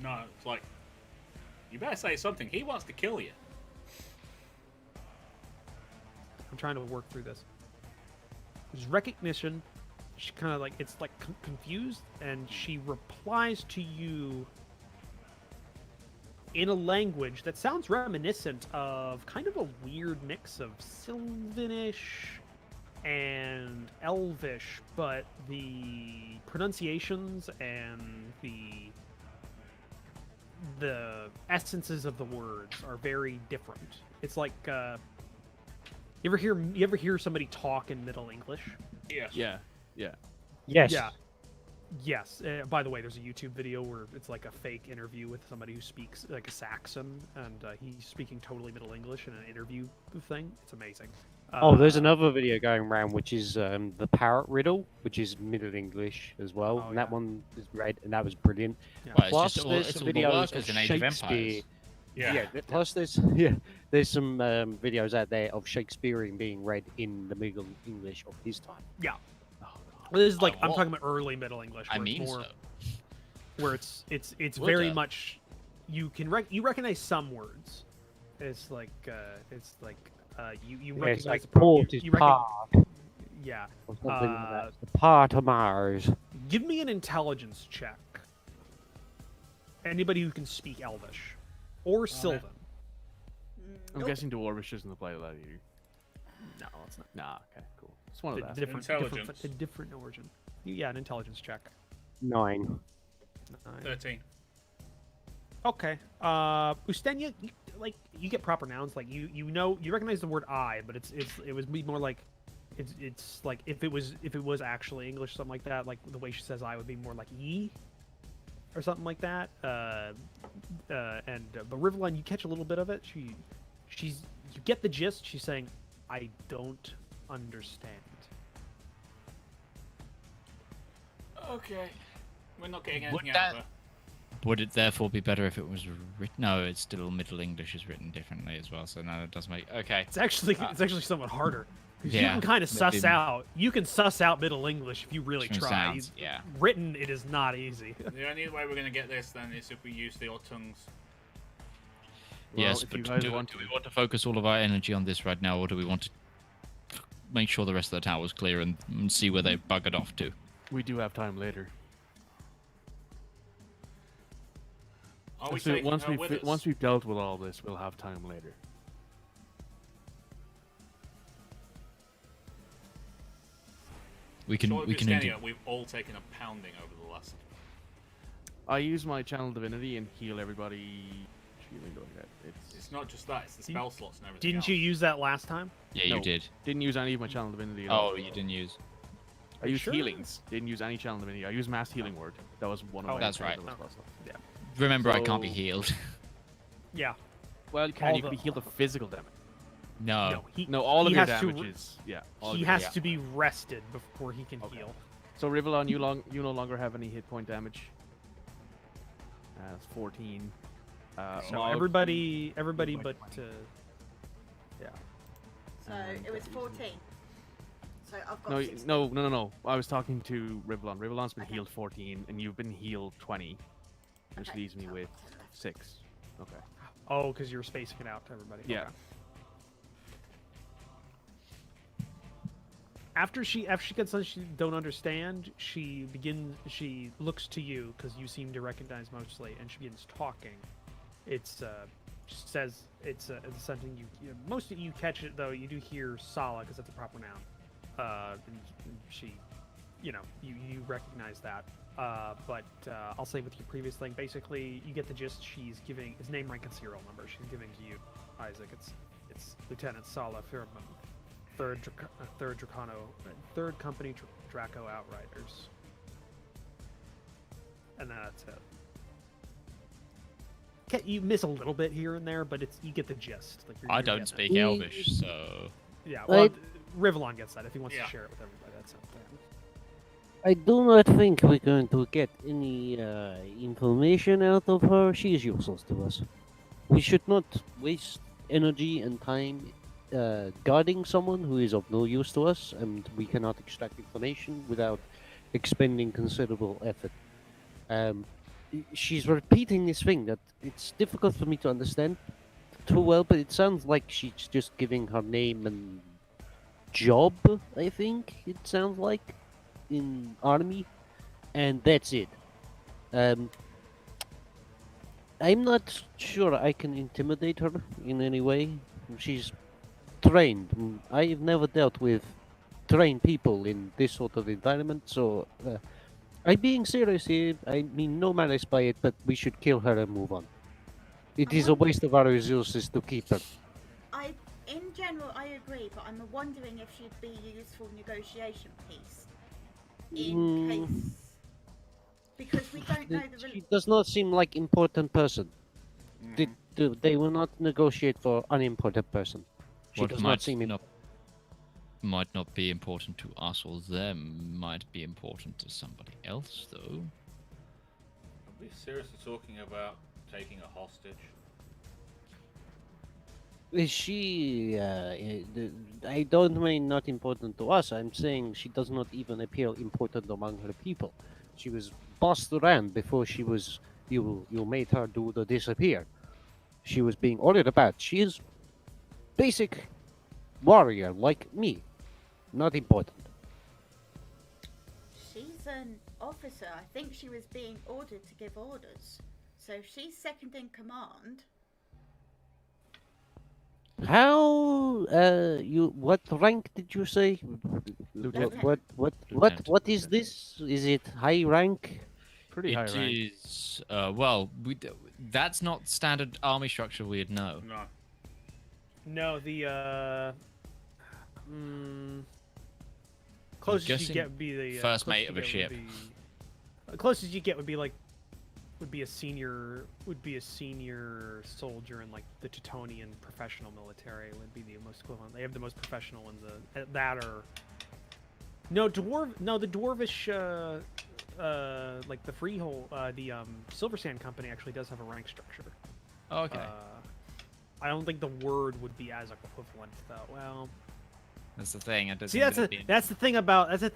No, it's like, you better say something. He wants to kill you. I'm trying to work through this. There's recognition, she kind of like it's like confused, and she replies to you in a language that sounds reminiscent of kind of a weird mix of Sylvanish and Elvish, but the pronunciations and the essences of the words are very different. It's like you ever hear somebody talk in Middle English? Yes. Yeah. Yes. Yeah. Yes. By the way, there's a YouTube video where it's like a fake interview with somebody who speaks like a Saxon, and he's speaking totally Middle English in an interview thing. It's amazing. Oh, there's another video going around which is the parrot riddle, which is Middle English as well, Oh, and that yeah. one is read, and that was brilliant. Yeah. Well, Plus, it's there's just some all the videos workers of in Age of Shakespeare. Empires. Yeah. Plus, there's some videos out there of Shakespeare being read in the Middle English of his time. Yeah. This is like I'm well, talking about early Middle English. I Where mean, it's more, so. where it's Well very done. much you can you recognize some words. It's like you Yeah, recognize it's like the pro- port is you recog- part, Yeah. or something like that. The part of Mars. Give me an intelligence check. Anybody who can speak Elvish or Sylvan. I'm Nope. guessing Dwarvish isn't the play that either. No, it's not. Nah. Okay. Cool. It's one of The that. Intelligence. a different origin. Yeah, an intelligence check. 9. 13. Okay. Ustenia, you get proper nouns. Like you recognize the word I, but it was be more like it's like if it was actually English, something like that. Like the way she says I would be more like ye, or something like that. But Rivallon, you catch a little bit of it. You get the gist. She's saying, I don't understand. Okay. We're not getting Would anything out of that- her. Would it therefore be better if it was written? No, it's still Middle English is written differently as well. So now it does make okay. It's actually somewhat harder. 'Cause you Yeah, can kind of maybe- suss out. You can suss out Middle English if you really From try. sounds, yeah. Written, it is not easy. The only way we're going to get this then is if we use the odd tongues. Yes, if but you guys do we want want to focus all of our energy on this right now, or do we want to make sure the rest of the tower is clear and see where they buggered off to? We do have time later. Are we So taking once her we with us? once we've dealt with all this, we'll have time later. We can Surely we with can. Stenia, we've all taken a pounding over the last. I use my channel divinity and heal everybody. Healing like that. It's not just that; it's the Didn't- spell slots and everything. Didn't you use that last time? Yeah, you No. did. Didn't use any of my channel divinity. At all. Oh, you didn't use. I used Sure. healings. Didn't use any channel divinity. I used mass healing word. That was one of Oh, my. that's right. spell slots. Remember, I can't be So- healed. Yeah. Well, you can. All You can the- be healed the physical damage. No. No, all of he your has to damage re- is all He of your has damage. to be rested before he can Okay. heal. So Rivallon, you no longer have any hit point damage. That's 14. So Mog, everybody point but 20. yeah. So it was 14. So I've got No, 16. no. I was talking to Rivallon. Rivallon's been Okay. healed 14, and you've been healed 20, which Okay, leaves me so with I've got left. 6. Okay. Oh, because you're spacing it out to everybody. Yeah. Okay. After she gets done, she don't understand. She looks to you because you seem to recognize mostly, and she begins talking. It's she says it's something most of you catch it though. You do hear Sala because that's a proper noun. And she, you recognize that. But I'll say with your previous thing, basically you get the gist. She's giving his name, rank, and serial number. She's giving to you, Isaac. It's Lieutenant Sala Firman, third company Draco Outriders, and that's it. You miss a little bit here and there, but you get the gist. Like I you're don't getting it. speak Elvish, so Yeah, well, Right. Rivallon gets that if he wants Yeah. to share it with everybody. That's something. I do not think we're going to get any information out of her. She is useless to us. We should not waste energy and time guarding someone who is of no use to us, and we cannot extract information without expending considerable effort. She's repeating this thing that it's difficult for me to understand too well, but it sounds like she's just giving her name and job, I think it sounds like. in army, and that's it. Um, I'm not sure I can intimidate her in any way. She's trained. I've never dealt with trained people in this sort of environment, so I'm being serious here. I mean no malice by it, but we should kill her and move on. It is a waste of our resources to keep her. In general, I agree, but I'm wondering if she'd be a useful negotiation piece in case, because we don't know the. She does not seem like important person. They will not negotiate for unimportant person. She What does might not seem might not be important to us or them might be important to somebody else, though. Are we seriously talking about taking a hostage? Is she? I don't mean not important to us. I'm saying she does not even appear important among her people. She was bossed around before she was. You made her do the disappear. She was being ordered about. She is basic warrior like me. Not important. She's an officer. I think she was being ordered to give orders. So if she's second in command. How? What rank did you say? Lieutenant. What is this? Is it high rank? Pretty high It rank. is, well, that's not standard army structure we'd know. No. No, the closest you guessing get would be the first closest mate you of a get ship. would be- closest you get would be like would be a senior soldier in like the Teutonian professional military would be the most equivalent. They have the most professional ones that are the dwarvish like the freehold the Silver Sand Company actually does have a rank structure. Oh, okay. I don't think the word would be as equivalent though. Well, That's the thing. It see, doesn't that's the thing about the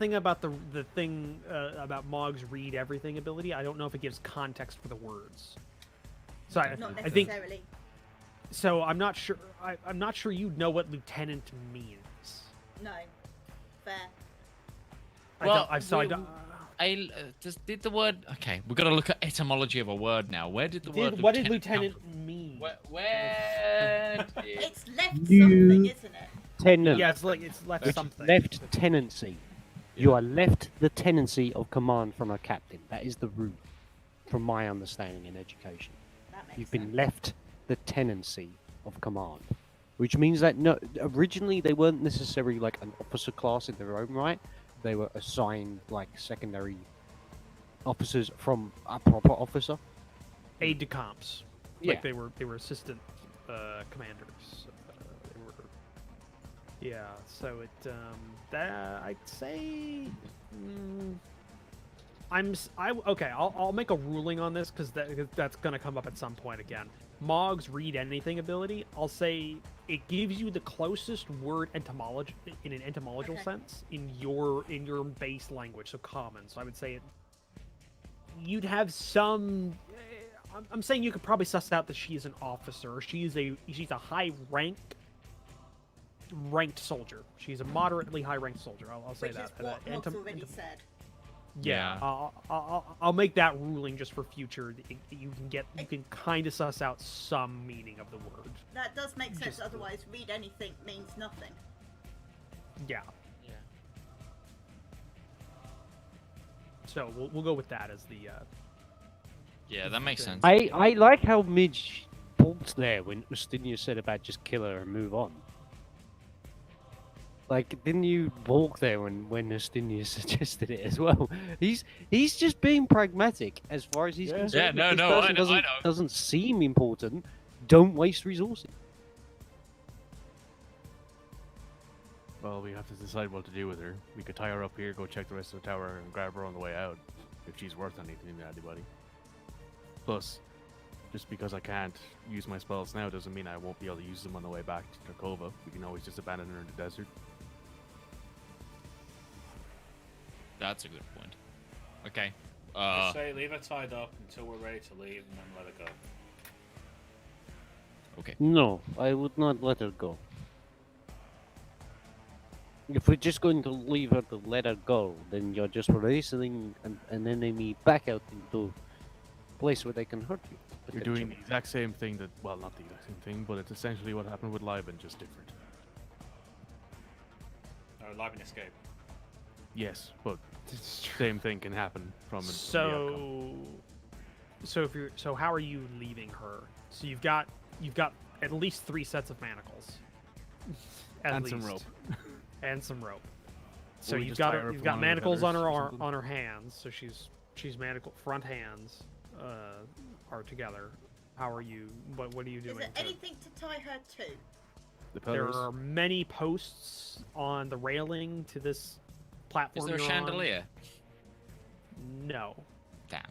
thing about Mog's read everything ability. I don't know if it gives context for the words. So Not I think necessarily. so. I'm not sure. I'm not sure you know what lieutenant means. No. Fair. Well, I don't. did the word? Okay, we've got to look at etymology of a word now. Where did the word? What did lieutenant lieutenant come mean? from? Where did It's left You- something, isn't it? Tenant. Yeah, it's left something. Left tenancy. You are left the tenancy of command from a captain. That is the root, from my understanding in education. That makes You've been sense. left the tenancy of command, which means that originally they weren't necessarily like an officer class in their own right. They were assigned like secondary officers from a proper officer. Aide de camps. Yeah. Like they were assistant commanders. They were. Yeah. So it that I'd say. Okay. I'll make a ruling on this because that's gonna come up at some point again. Mog's read anything ability. I'll say it gives you the closest word etymology in an etymological Okay. sense in your base language, so common. So I would say it. You'd have some. I'm saying you could probably suss out that she is an officer. She's a high ranked soldier. She's a moderately high ranked soldier. I'll say Which that. is what Enti- Mog's already enti- said. Yeah, I'll make that ruling just for future. You can kind of suss out some meaning of the word. That does make sense. Just- Otherwise, read anything means nothing. Yeah. So we'll go with that as the. Yeah, that makes sense. I like how Midge balked there when Ustinia said about just kill her and move on. Like, didn't you balk there when Ustinia suggested it as well? He's just being pragmatic as far as he's Yeah. concerned. Yeah, If this no, I person know, I know. doesn't seem important. Don't waste resources. Well, we have to decide what to do with her. We could tie her up here, go check the rest of the tower, and grab her on the way out, if she's worth anything to anybody. Plus, just because I can't use my spells now doesn't mean I won't be able to use them on the way back to Tarkova. We can always just abandon her in the desert. That's a good point. Okay. I say leave her tied up until we're ready to leave, and then let her go. Okay. No, I would not let her go. If we're just going to leave her to let her go, then you're just racing an enemy back out into a place where they can hurt you. You're doing the potentially. exact same thing that, well, not the exact same thing, but it's essentially what happened with Liven, just different. No, live and escape. Yes, but same thing can happen from the outcome. So how are you leaving her? So you've got at least 3 sets of manacles. At And least. some rope. And some rope. So we you've just got tie her you've from got one of the manacles on feathers her or something? on her hands. So she's manacle front hands are together. How are you? What are you Is doing? there anything to tie her to? The There pillars. are many posts on the railing to this Is platform. there a you're on. chandelier? No, Damn.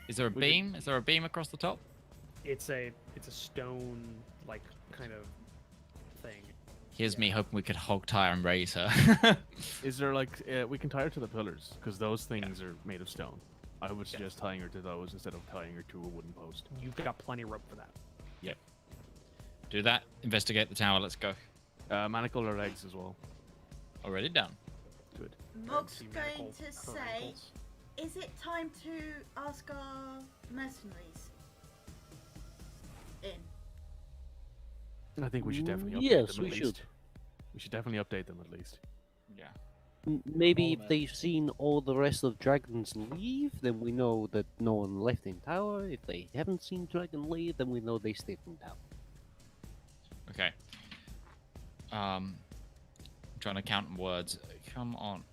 Is there a beam? Is there a beam across the top? it's a stone like kind of thing. Here's me hoping we could hog tie and raise her. Is there like we can tie her to the pillars because those things are made of stone. I would suggest tying her to those instead of tying her to a wooden post. You've got plenty of rope for that. Yep. Do that. Investigate the tower. Let's go. Manacle her legs as well. Already done. Good. Mog's See going manacle to her say, ankles. is it time to ask our mercenaries in? I think we should definitely update Yes, them we at should. least. We should definitely update them at least. Yeah. Maybe All if they've seen all the rest of dragons leave, then we know that no one left in tower. If they haven't seen dragon leave, then we know they stayed in tower. Okay. I'm trying to count words. Come on.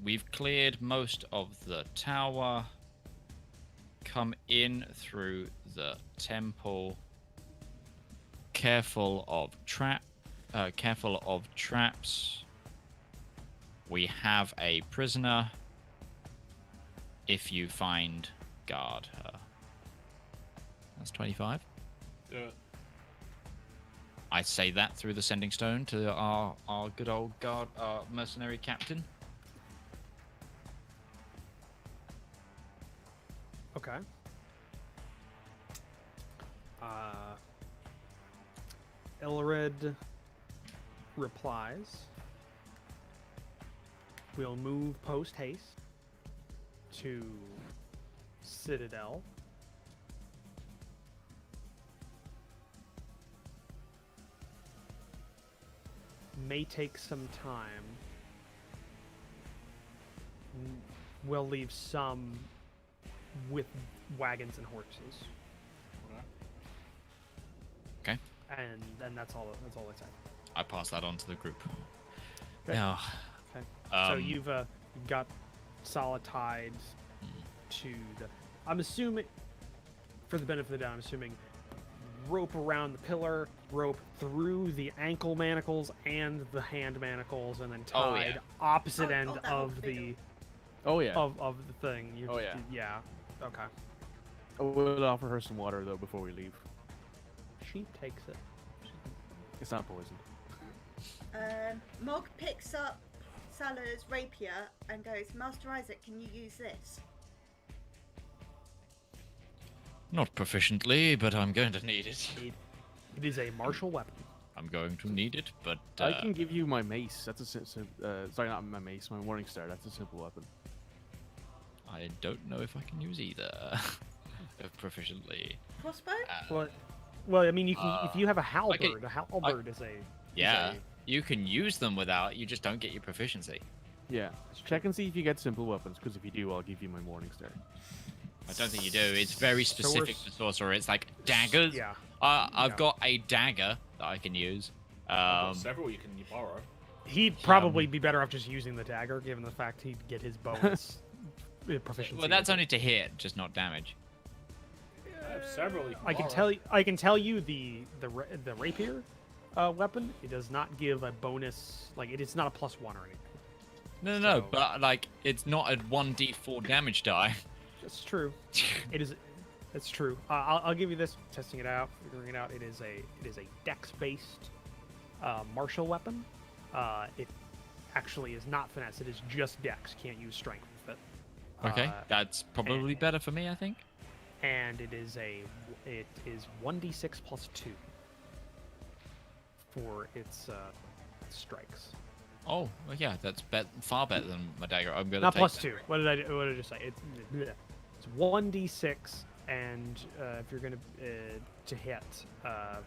We've cleared most of the tower. Come in through the temple. Careful of traps. We have a prisoner. If you find, guard her. That's 25. Do it. I say that through the sending stone to our good old guard, mercenary captain. Okay. Elred replies. We'll move post haste to Citadel. May take some time. We'll leave some with wagons and horses. Okay. And that's all I said. I pass that on to the group. Okay. Now, Okay. So Um, you've got solid tied to the. I'm assuming, for the benefit of the doubt, I'm assuming rope around the pillar, rope through the ankle manacles and the hand manacles, and then Oh, tied yeah. opposite Oh, end that of would the be Oh yeah. of the thing. You're Oh, just- yeah. Yeah. Okay. We'll offer her some water though before we leave. She takes it. It's not poisoned. Mog picks up Salah's rapier and goes, Master Isaac, can you use this? not proficiently, but I'm going to need it. It is a martial weapon. I'm going to need it, but I can give you my mace. That's a sorry, not my mace. My morning star. That's a simple weapon. I don't know if I can use either proficiently. Crossbow? Well, I mean, you can if you have a halberd. can- A halberd is a Yeah, you can use them without. You just don't get your proficiency. Yeah. Check and see if you get simple weapons, because if you do, I'll give you my morning star. I don't think you do. It's very So we're specific to sorcerer. It's like daggers. Yeah. I've Yeah. got a dagger that I can use. I've got several you can borrow. He'd probably be better off just using the dagger, given the fact he'd get his bonus proficiency. Well, that's only to hit, just not damage. I have several you can I can borrow. tell you. I can tell you the rapier weapon. It does not give a bonus. Like it is not a +1 or anything. No, So- but like it's not a 1d4 damage die. It's true. It is. It's true. I'll give you this. Testing it out, figuring it out. It is a dex-based martial weapon. It actually is not finesse. It is just dex. Can't use strength with it. Okay, that's probably better for me, I think. And it is 1d6 +2. for its strikes. Oh, well, yeah, that's far better than my dagger. I'm gonna Not take plus that. 2. What did I just say? It's 1d6, and if you're gonna to hit, I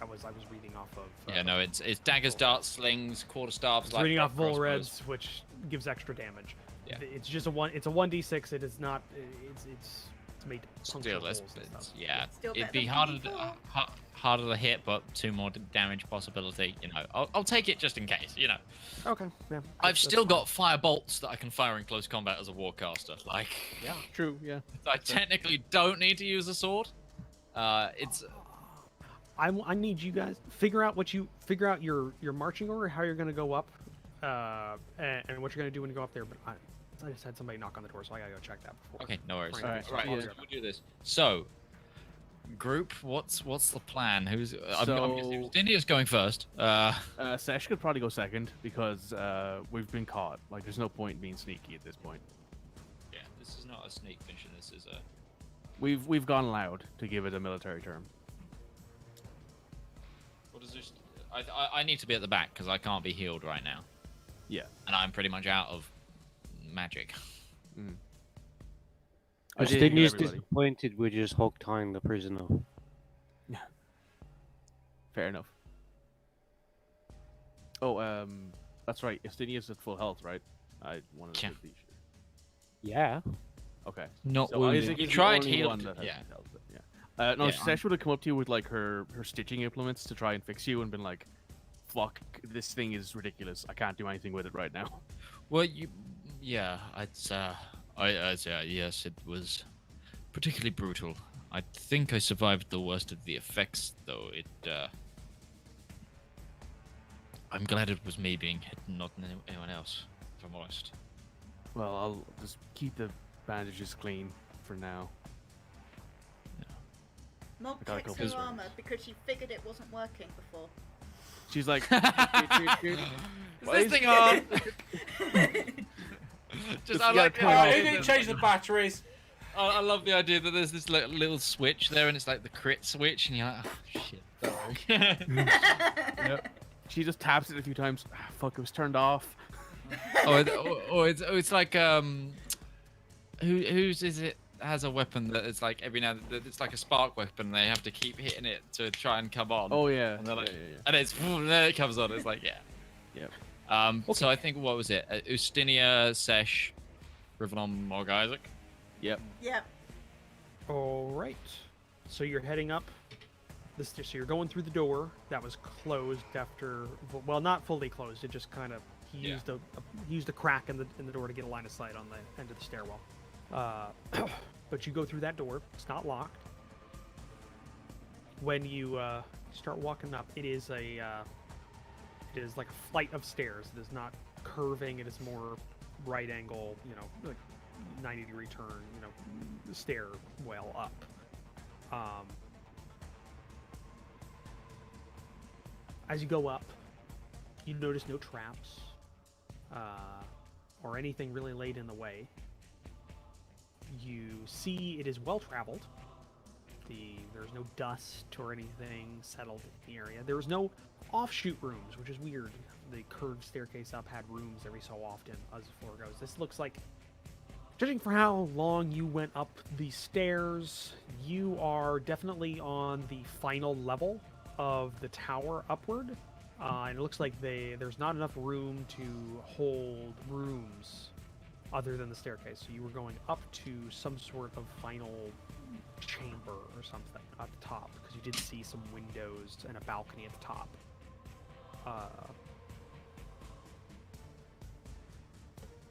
was reading off of. Yeah, no, it's daggers, darts, slings, quarterstaffs. It's light reading bow, off Vol crossbows. Reds, which gives extra damage. Yeah. It's just a 1d6. It is not. It's made to puncture Still less, holes and but stuff. yeah, Still it'd better be than harder 1d4. harder to hit, but 2 more damage possibility. You know, I'll take it just in case. You know, Okay. Yeah. I've still got fire bolts that I can fire in close combat as a warcaster. Like, Yeah, true. Yeah. I technically don't need to use a sword. It's I need you guys figure out your marching order, how you're gonna go up, and what you're gonna do when you go up there. But I just had somebody knock on the door, so I gotta go check that before. okay. No worries. Frank, Alright, Right, yeah. we'll do this. So, group, what's the plan? I'm guessing India's going first. Sesh could probably go second because we've been caught. Like, there's no point in being sneaky at this point. Yeah, this is not a sneak mission. This is a. We've gone loud, to give it a military term. What is this? I need to be at the back because I can't be healed right now, Yeah. and I'm pretty much out of magic. I did hear Justinian's everybody. disappointed we're just hog tying the prisoner. Fair enough. Oh, that's right. Estinia's at full health, right? I wanted to Yeah. be sure. Yeah. Okay. Not So wounded. Isaac You is the tried only heal. one that has Yeah. health, but yeah. No, Yeah, Sesh would have come up to you with like her stitching implements to try and fix you, and been like, "Fuck, this thing is ridiculous. I can't do anything with it right now." Well, yeah, yes, it was particularly brutal. I think I survived the worst of the effects, though. I'm glad it was me being hit, and not anyone else, if I'm honest. Well, I'll just keep the bandages clean for now. Mob I gotta checks go her this way. armor because she figured it wasn't working before. She's like, Is Why this is- thing on? Just I you like gotta the turn it Alright, off. who idea didn't that- change the batteries? I love the idea that there's this little switch there, and it's like the crit switch, and you're like, oh shit. Sorry. Yep. She just taps it a few times. Ah, fuck, it was turned off. It's like whose is it has a weapon that it's like every now that it's like a spark weapon. They have to keep hitting it to try and come on. Oh yeah. And they're like, yeah. and it's and then it comes on. It's like yeah. Yep. So I think what was it? Ustinia, Sesh, Rivallon, Morg Isaac. Yep. Yep. All right. So you're heading up. So you're going through the door that was closed after. Well, not fully closed. It just kind of he Yeah. used a crack in the door to get a line of sight on the end of the stairwell. But you go through that door. It's not locked. When you start walking up, it is like a flight of stairs. It is not curving. It is more right angle. Like 90-degree turn. Stairwell up. As you go up, you notice no traps or anything really laid in the way. You see it is well traveled. There's no dust or anything settled in the area. There is no offshoot rooms, which is weird. The curved staircase up had rooms every so often as the floor goes. This looks like, judging for how long you went up the stairs, you are definitely on the final level of the tower upward. And it looks like there's not enough room to hold rooms other than the staircase. So you were going up to some sort of final chamber or something at the top, because you did see some windows and a balcony at the top.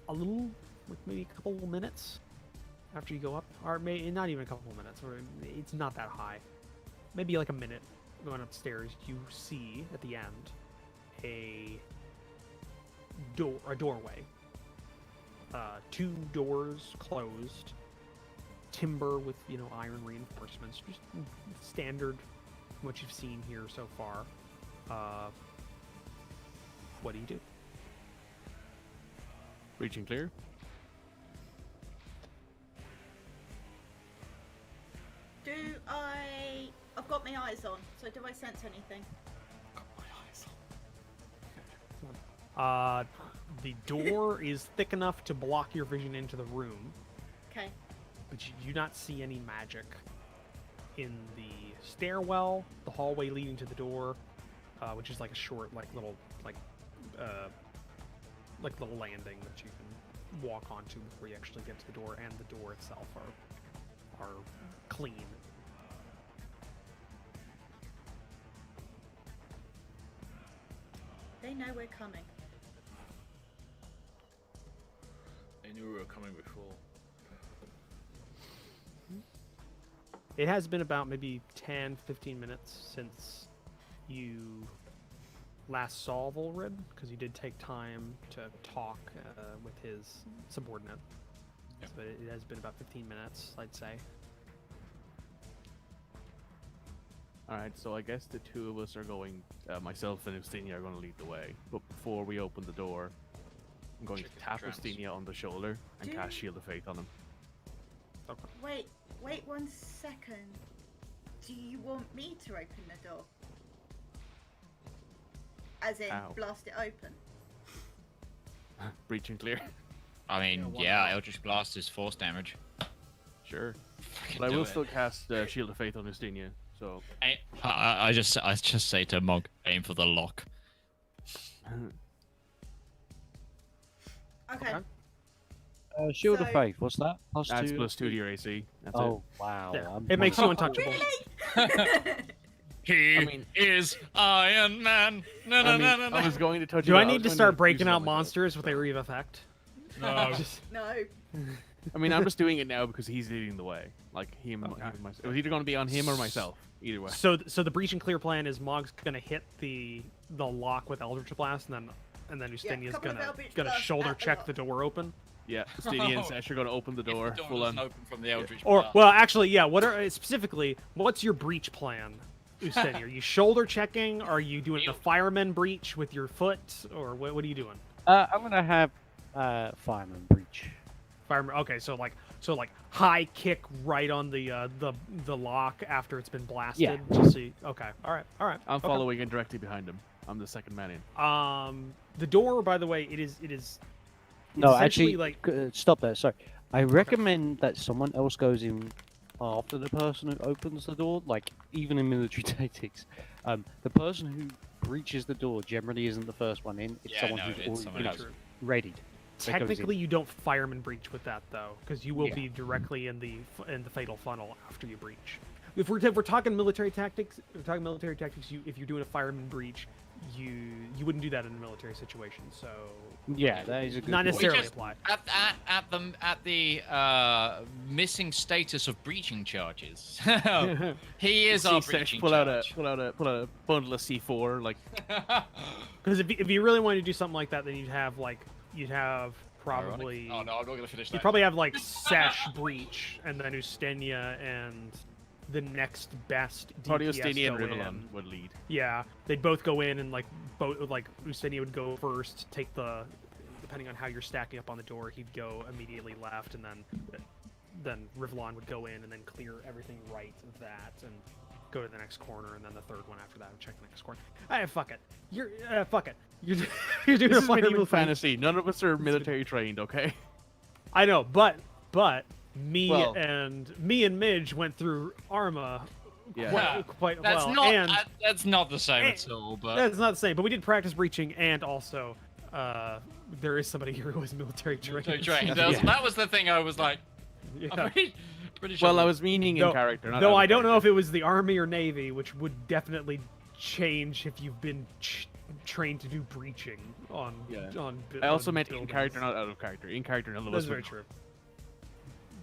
A little, like maybe a couple of minutes after you go up, or maybe not even a couple of minutes, or it's not that high. Maybe like a minute going upstairs, you see at the end a doorway. Two doors closed, timber with iron reinforcements, just standard what you've seen here so far. What do you do? Reaching clear. I've got my eyes on, so do I sense anything? The door is thick enough to block your vision into the room, Okay. but you do not see any magic in the stairwell, the hallway leading to the door, which is like a short, little landing that you can walk onto before you actually get to the door, and the door itself are clean. They know we're coming. They knew we were coming before. It has been about maybe 10-15 minutes since you last saw Volrid, because you did take time to talk with his subordinate. Yep. But it has been about 15 minutes, I'd say. Alright, so I guess the two of us are going, myself and Ustinia are going to lead the way. But before we open the door, I'm going Check to the tap traps. Ustinia on the shoulder and Do- cast Shield of Faith on him. Wait 1 second. Do you want me to open the door? As in, Ow. blast it open? Breach and clear. I mean, why yeah, not? Eldritch Blast is force damage. Sure. Fucking But I do will it. still cast Shield of Faith on Ustinia, so... I just say to Monk, aim for the lock. Okay. Shield of So- Faith, what's that? Plus That's two? +2 to your AC. That's Oh, wow. Yeah. I'm It makes you untouchable. He I mean- is Iron Man. No, no, I mean, no, no, no. I was going to touch Do it, I was need to going start use breaking it on out myself. monsters with a Reeve effect? No. Just- No. I mean, I'm just doing it now because he's leading the way. Like, him Okay. and myself. It was either going to be on him or myself. Either way. So the breach and clear plan is Mog's gonna hit the lock with Eldritch Blast, and then Ustinia's couple of gonna Eldritch gonna Blasts shoulder at the check lock. the door open. Yeah, Ustinia and Sesh are going to open the If the door, door full doesn't on. open from the Eldritch Or Blast. well, actually, yeah. What are specifically? What's your breach plan, Ustinia? Are you shoulder checking? Are you doing a fireman breach with your foot, or what are you doing? I'm gonna have Fireman Breach. Fireman. Okay, so high kick right on the lock after it's been blasted. Yeah. Just see. Okay. All right. I'm okay. following in directly behind him. I'm the second man in. The door, by the way, it is. No, essentially, actually, stop there. Sorry. I recommend that someone else goes in after the person who opens the door. Like, even in military tactics, the person who breaches the door generally isn't the first one in. It's Yeah, someone no, who's it's already someone else. readied. that goes in. Technically, you don't fireman breach with that though, because you will Yeah. be directly in the fatal funnel after you breach. If we're talking military tactics, if you're doing a fireman breach, you wouldn't do that in a military situation. So Yeah, that is a good not point. necessarily just- apply. At the missing status of breaching charges. He is our See Sesh breaching pull out charge. a bundle of C4, like, Because if you really wanted to do something like that, then you'd have probably Oh no, I'm not gonna finish that. you'd probably have like Sesh breach, and then Ustenia and the next best Probably DPS Ustinia and go Rivallon in. would lead. Yeah, they'd both go in, and like Ustenia would go first, take the, depending on how you're stacking up on the door, he'd go immediately left, and then Rivallon would go in and then clear everything right of that, and go to the next corner, and then the third one after that would check the next corner. Fuck it. Fuck it. You're doing This a is medieval fireman fantasy. None of us are military trained, okay? I know, but me Well- and Midge went through Arma Yeah. quite That's well, not and that's not the same and- at all. But that's not the same. But we did practice breaching, and also there is somebody here who was military trained. That was the thing. I was like, Yeah. I'm pretty sure. Well, I was meaning in character, not Though out of I don't know if character. it was the Army or Navy, which would definitely change if you've been trained to do breaching on. Yeah. On I also on meant in buildings. character, not out of character. In character, none of That's us very would- true.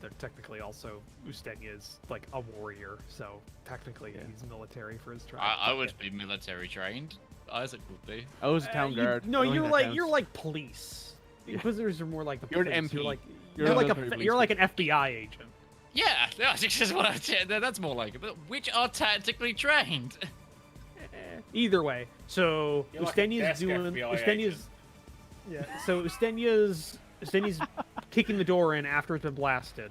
They're technically also Ustenia is like a warrior, so technically Yeah. he's military for his tribe. I would be military trained. Isaac would be. I was a town guard. No, I don't you're think that like counts. you're like police. Yeah. Inquisitors are more like the You're an police. MP. You're like You're you're a like military you're like an policeman. FBI agent. Yeah, that's just what that's more like it. But which are tactically trained. Either way, so You're like a Ustenia's desk doing FBI Ustenia's. agent. Yeah, so Ustenia's kicking the door in after it's been blasted,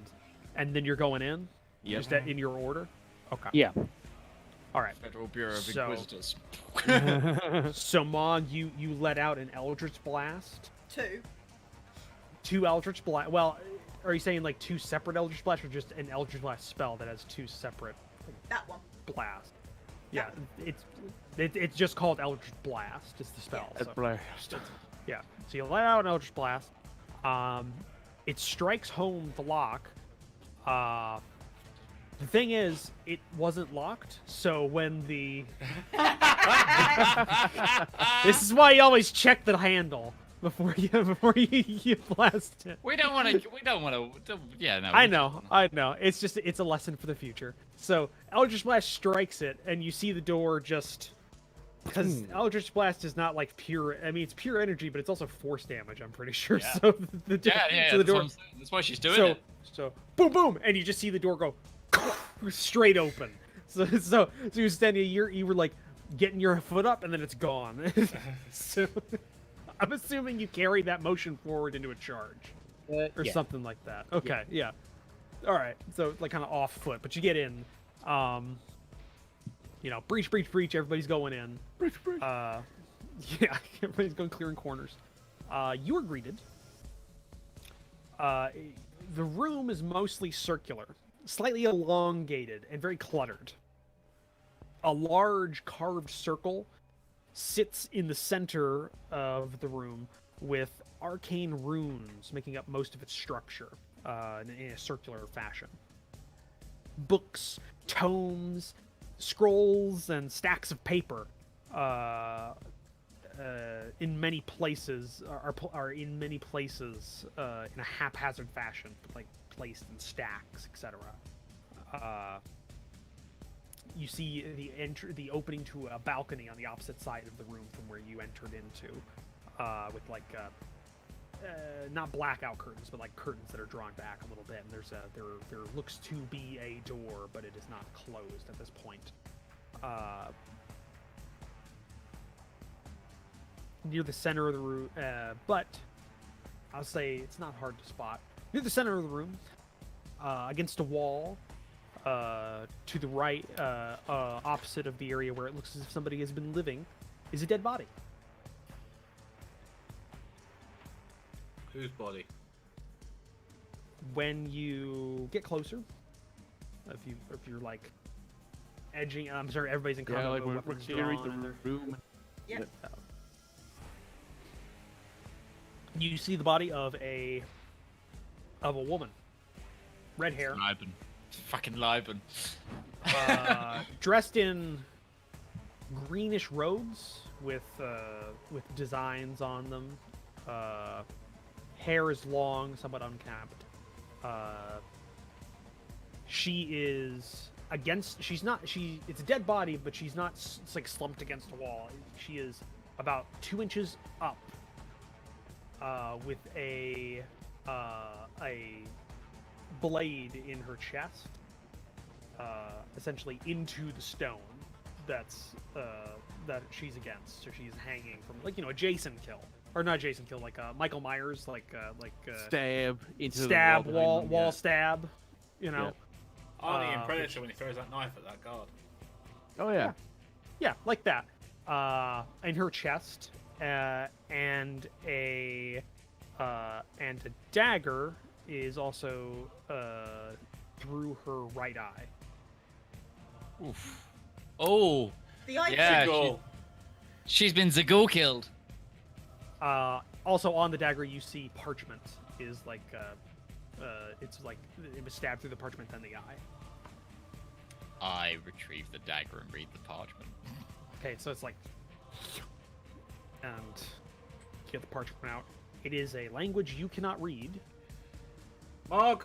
and then you're going in. Yep. Just in your order. Okay. Yeah. All right. Federal Bureau of So- Inquisitors. So Mog, you let out an Eldritch Blast. 2. 2 Eldritch Blast. Well, are you saying like 2 separate Eldritch Blasts, or just an Eldritch Blast spell that has 2 separate That one. blasts? Yeah, it's just called Eldritch Blast. It's the spell. That's so- blast. Yeah. So you let out an Eldritch Blast. It strikes home the lock. The thing is, it wasn't locked. So when the this is why you always check the handle before you blast it. We don't want to. Yeah, no. I know. It's just it's a lesson for the future. So Eldritch Blast strikes it, and you see the door just because Eldritch Blast is not like pure. I mean, it's pure energy, but it's also force damage. I'm pretty sure. Yeah. So the Yeah. so the That's, door. what I'm saying. That's why she's doing So it. so boom boom, and you just see the door go straight open. So you're standing. You were like getting your foot up, and then it's gone. So I'm assuming you carried that motion forward into a charge. Or Yeah. something like that. Okay, yeah. All right. So like kind of off foot, but you get in. Breach. Everybody's going in. Breach. Yeah, everybody's going clearing corners. You are greeted. The room is mostly circular, slightly elongated, and very cluttered. A large carved circle sits in the center of the room with arcane runes making up most of its structure in a circular fashion. Books, tomes, scrolls, and stacks of paper in many places are in many places in a haphazard fashion, like placed in stacks, etc. You see the opening to a balcony on the opposite side of the room from where you entered into, with like not blackout curtains, but like curtains that are drawn back a little bit. And there looks to be a door, but it is not closed at this point. Near the center of the room, but I'll say it's not hard to spot. Near the center of the room, against a wall, to the right, opposite of the area where it looks as if somebody has been living, is a dead body. Whose body? When you get closer, if you're like edging, I'm sorry, everybody's in combat. Yeah, like mode, we're weapons clearing drawn, and the they're- room. Yep. You see the body of a woman, red hair, Liben. Fucking Liben. dressed in greenish robes with designs on them. Hair is long, somewhat unkempt. She is against. She's not. It's a dead body, but she's not. It's like slumped against a wall. She is about 2 inches up, with a blade in her chest, essentially into the stone that's that she's against. So she's hanging from a Jason kill, or not Jason kill, like Michael Myers, Stab into stab the wall behind them, yeah. stab, Yeah. Arnie in which- Predator when he throws that knife at that guard. Oh yeah. Yeah, like that. In her chest, and a dagger is also through her right eye. Oof. Oh, The eye yeah. Go. She's been Zagul killed. Also on the dagger, you see parchment is like it's like it was stabbed through the parchment, then the eye. I retrieve the dagger and read the parchment. Okay, so it's like, and get the parchment out. It is a language you cannot read. Mog.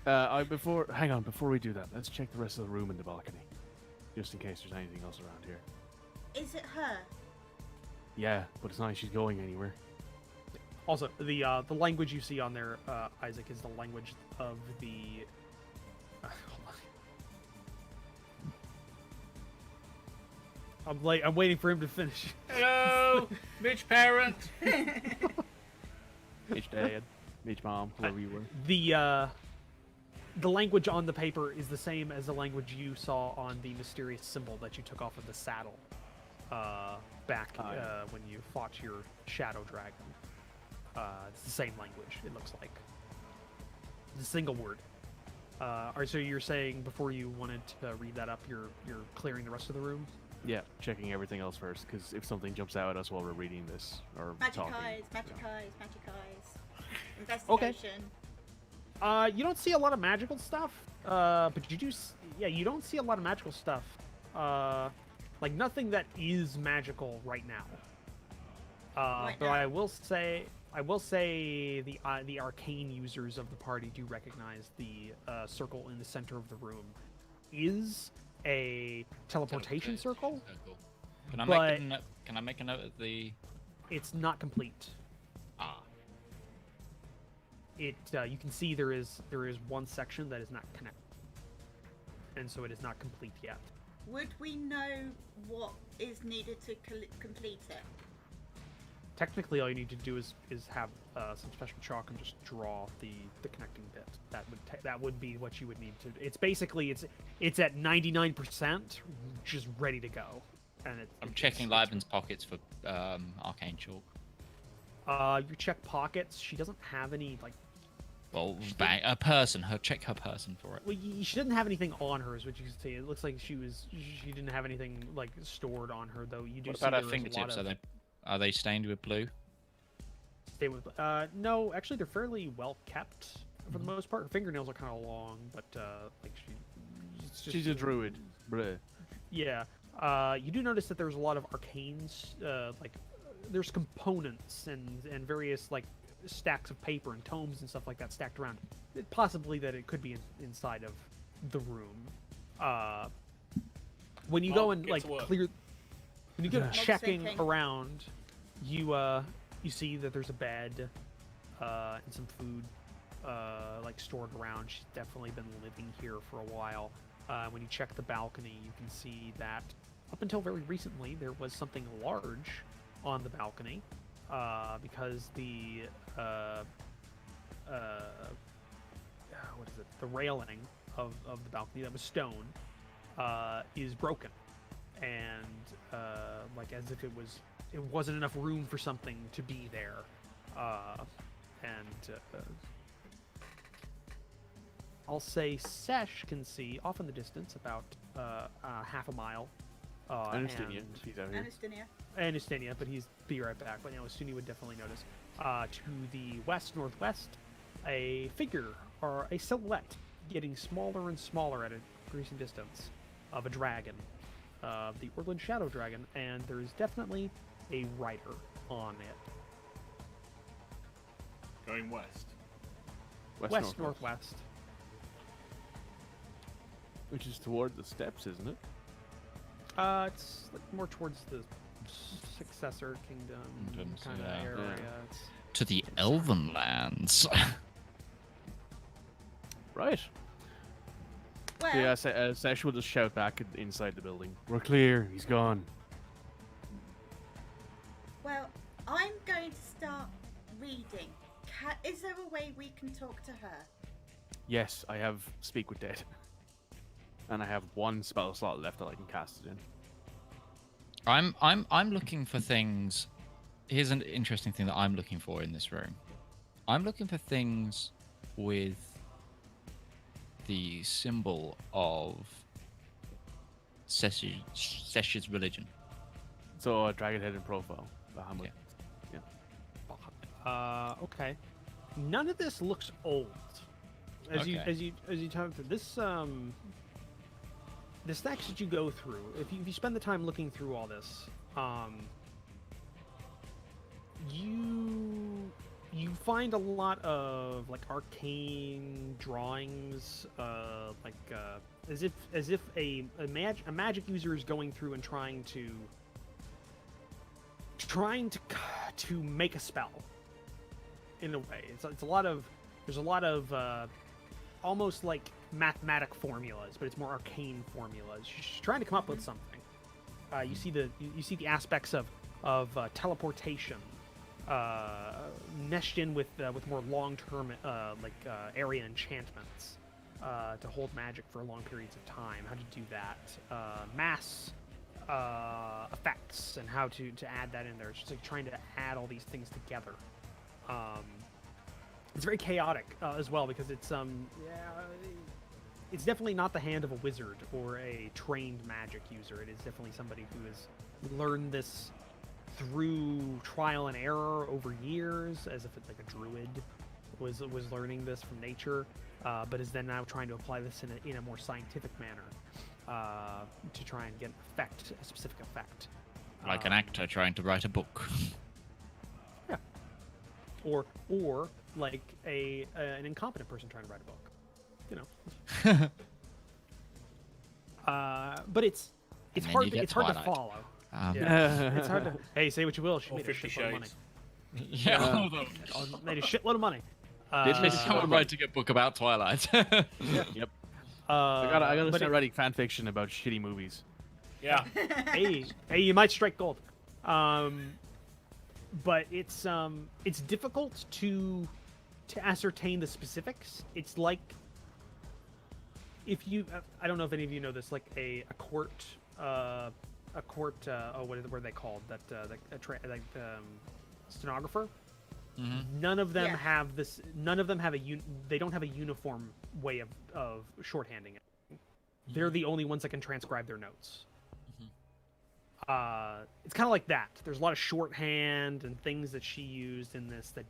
Hang on, before we do that, let's check the rest of the room and the balcony, just in case there's anything else around here. Is it her? Yeah, but it's not like she's going anywhere. Also, the language you see on there, Isaac, is the language of the. Hold on. I'm waiting for him to finish. Hello, Mitch parent. Mitch dad, Mitch mom, whoever you were. the language on the paper is the same as the language you saw on the mysterious symbol that you took off of the saddle back when you fought your shadow dragon. It's the same language, it looks like. It's a single word. So you're saying before you wanted to read that up, you're clearing the rest of the room? Yeah, checking everything else first, because if something jumps out at us while we're reading this or Magic talking. eyes, magic eyes, magic eyes. Investigation. You don't see a lot of magical stuff, but you do. You don't see a lot of magical stuff. Like nothing that is magical right now. But I will say the arcane users of the party do recognize the circle in the center of the room is a teleportation circle. Can I make a note of the? It's not complete. You can see there is one section that is not connected, and so it is not complete yet. Would we know what is needed to complete it? Technically, all you need to do is have some special chalk and just draw the connecting bit. That would be what you would need to. It's basically it's at 99%, just ready to go. And I'm checking Liben's pockets for arcane chalk. You check pockets. She doesn't have any like. Well, check her person for it. Well, she didn't have anything on her, is what you can see. It looks like she didn't have anything like stored on her, though. You do. What see about her there is a fingertips? lot of... Are they stained with blue? No, actually, they're fairly well kept for the most part. Her fingernails are kind of long, but like she's a druid. Bleh. Yeah. You do notice that there's a lot of arcanes, like there's components and various like stacks of paper and tomes and stuff like that stacked around. Possibly that it could be inside of the room. When you go and like clear, when you go checking around, you see that there's a bed and some food like stored around. She's definitely been living here for a while. When you check the balcony, you can see that up until very recently there was something large on the balcony because the what is it? The railing of the balcony that was stone is broken, and like as if it wasn't enough room for something to be there, and I'll say Sesh can see off in the distance about half a mile. Anastasia, she's out here. Anastasia, but he's be right back. But Suni would definitely notice. To the west-northwest, a figure or a silhouette getting smaller and smaller at a increasing distance of a dragon, the Orland Shadow Dragon, and there is definitely a rider on it. Going west. West-northwest. Which is toward the steps, isn't it? It's like more towards the successor kingdom kind of area. Yeah. To the Elven lands. Right. Well, Yeah, Sesh will just shout back inside the building. We're clear. He's gone. well, I'm going to start reading. Is there a way we can talk to her? Yes, I have Speak with Dead. And I have one spell slot left that I can cast it in. I'm looking for things. Here's an interesting thing that I'm looking for in this room. I'm looking for things with the symbol of Sesh's religion. So a dragon head in profile. Bahamut. Yeah. Okay. None of this looks old. As you talk through this, the stacks that you go through, if you spend the time looking through all this, you find a lot of like arcane drawings, as if a magic user is going through and trying to make a spell. In a way, there's a lot of almost like mathematic formulas, but it's more arcane formulas. She's trying to come up with something. You see the aspects of teleportation meshed in with more long-term area enchantments. to hold magic for long periods of time, how to do that, mass effects, and how to add that in there. It's just like trying to add all these things together. It's very chaotic as well because it's definitely not the hand of a wizard or a trained magic user. It is definitely somebody who has learned this through trial and error over years, as if it's like a druid was learning this from nature, but is then now trying to apply this in a more scientific manner to try and get a specific effect. Like an actor trying to write a book. Yeah. Or like an incompetent person trying to write a book. You know. But it's And then hard. you get It's hard to Twilight. follow. Um, Yeah. It's hard to. Hey, say what you will. She Or made a 50 shitload of money. Shades. Yeah, although Made a shitload of money. did someone write a book about Twilight? Yep. I gotta but start writing fan fiction about shitty movies. Yeah. hey, you might strike gold. But it's difficult to ascertain the specifics. It's like if you, I don't know if any of you know this, like a court, what are they called? Stenographer. Mm-hmm. None of them Yeah. have this. None of them have they don't have a uniform way of shorthanding it. They're the only ones that can transcribe their notes. It's kind of like that. There's a lot of shorthand and things that she used in this that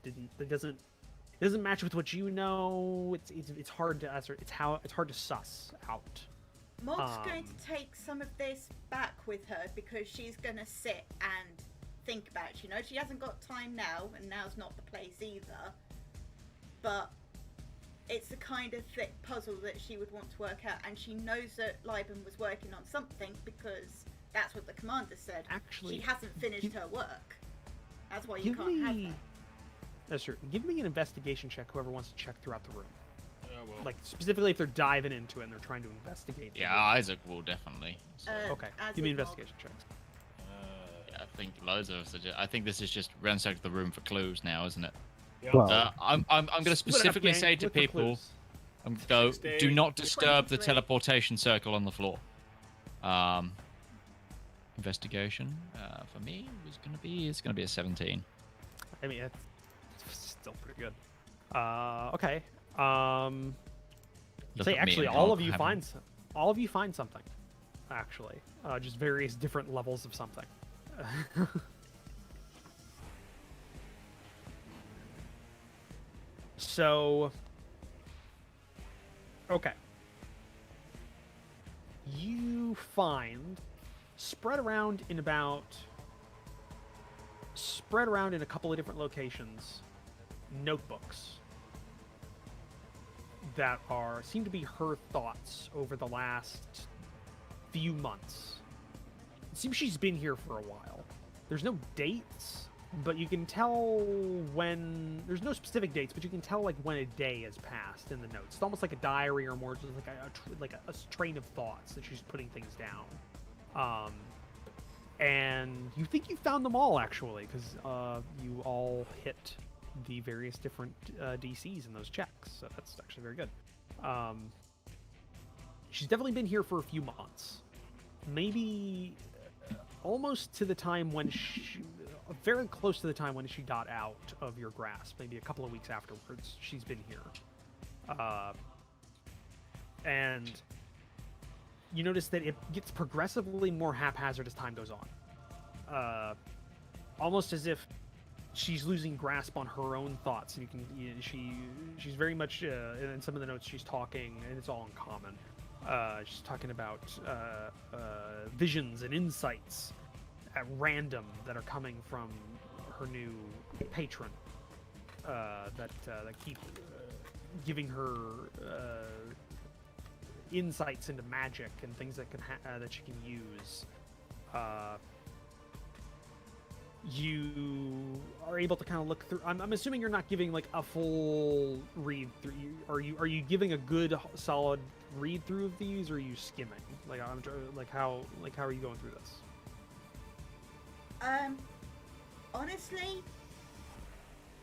doesn't match with what you know. It's hard to answer. It's hard to suss out. Maud's going to take some of this back with her because she's going to sit and think about it. You know, she hasn't got time now, and now's not the place either. But it's the kind of thick puzzle that she would want to work out, and she knows that Liben was working on something because that's what the commander said. Actually, she hasn't finished her work. That's why you Give can't have me. her. That's true. Give me an investigation check. Whoever wants to check throughout the room, Well, like specifically if they're diving into it and they're trying to investigate. the Yeah, room. Isaac will definitely. So, Okay. As Give me in what? investigation checks. yeah, I think loads of us. I think this is just ransack the room for clues now, isn't it? yeah. Well, I'm going to Split it up, specifically gang. say to Look for people, clues. I'm go, do 16, not disturb the 23. teleportation circle on the floor. Investigation for me it's gonna be a 17. I mean, it's still pretty good. Okay. Look Say at me actually, and all I'll of you have- find something. Actually, just various different levels of something. So, okay. You find spread around in a couple of different locations notebooks that seem to be her thoughts over the last few months. It seems she's been here for a while. There's no dates, but you can tell when there's no specific dates, but you can tell like when a day has passed in the notes. It's almost like a diary or more just like a train of thoughts that she's putting things down. And you think you found them all actually, because you all hit the various different DCs in those checks. So that's actually very good. She's definitely been here for a few months, maybe almost to the time when very close to the time when she got out of your grasp. Maybe a couple of weeks afterwards, she's been here. And you notice that it gets progressively more haphazard as time goes on. Almost as if she's losing grasp on her own thoughts, and she's very much in some of the notes she's talking, and it's all in common. She's talking about visions and insights at random that are coming from her new patron that keep giving her insights into magic and things that that she can use. You are able to kind of look through. I'm assuming you're not giving like a full read through. Are you giving a good solid read through of these, or are you skimming? How are you going through this? Honestly,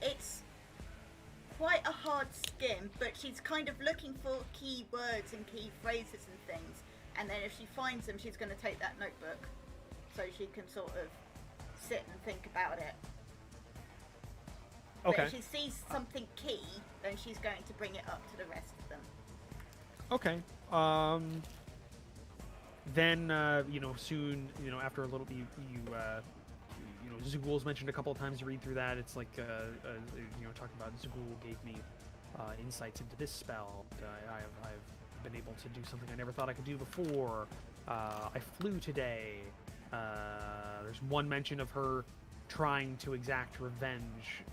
it's quite a hard skim, but she's kind of looking for key words and key phrases and things. And then if she finds them, she's going to take that notebook so she can sort of sit and think about it. Okay. But if she sees something key, then she's going to bring it up to the rest of them. Okay. Then soon, after a little bit, Zugul's mentioned a couple of times. You read through that. It's like talking about Zugul gave me insights into this spell. I've been able to do something I never thought I could do before. I flew today. There's one mention of her trying to exact revenge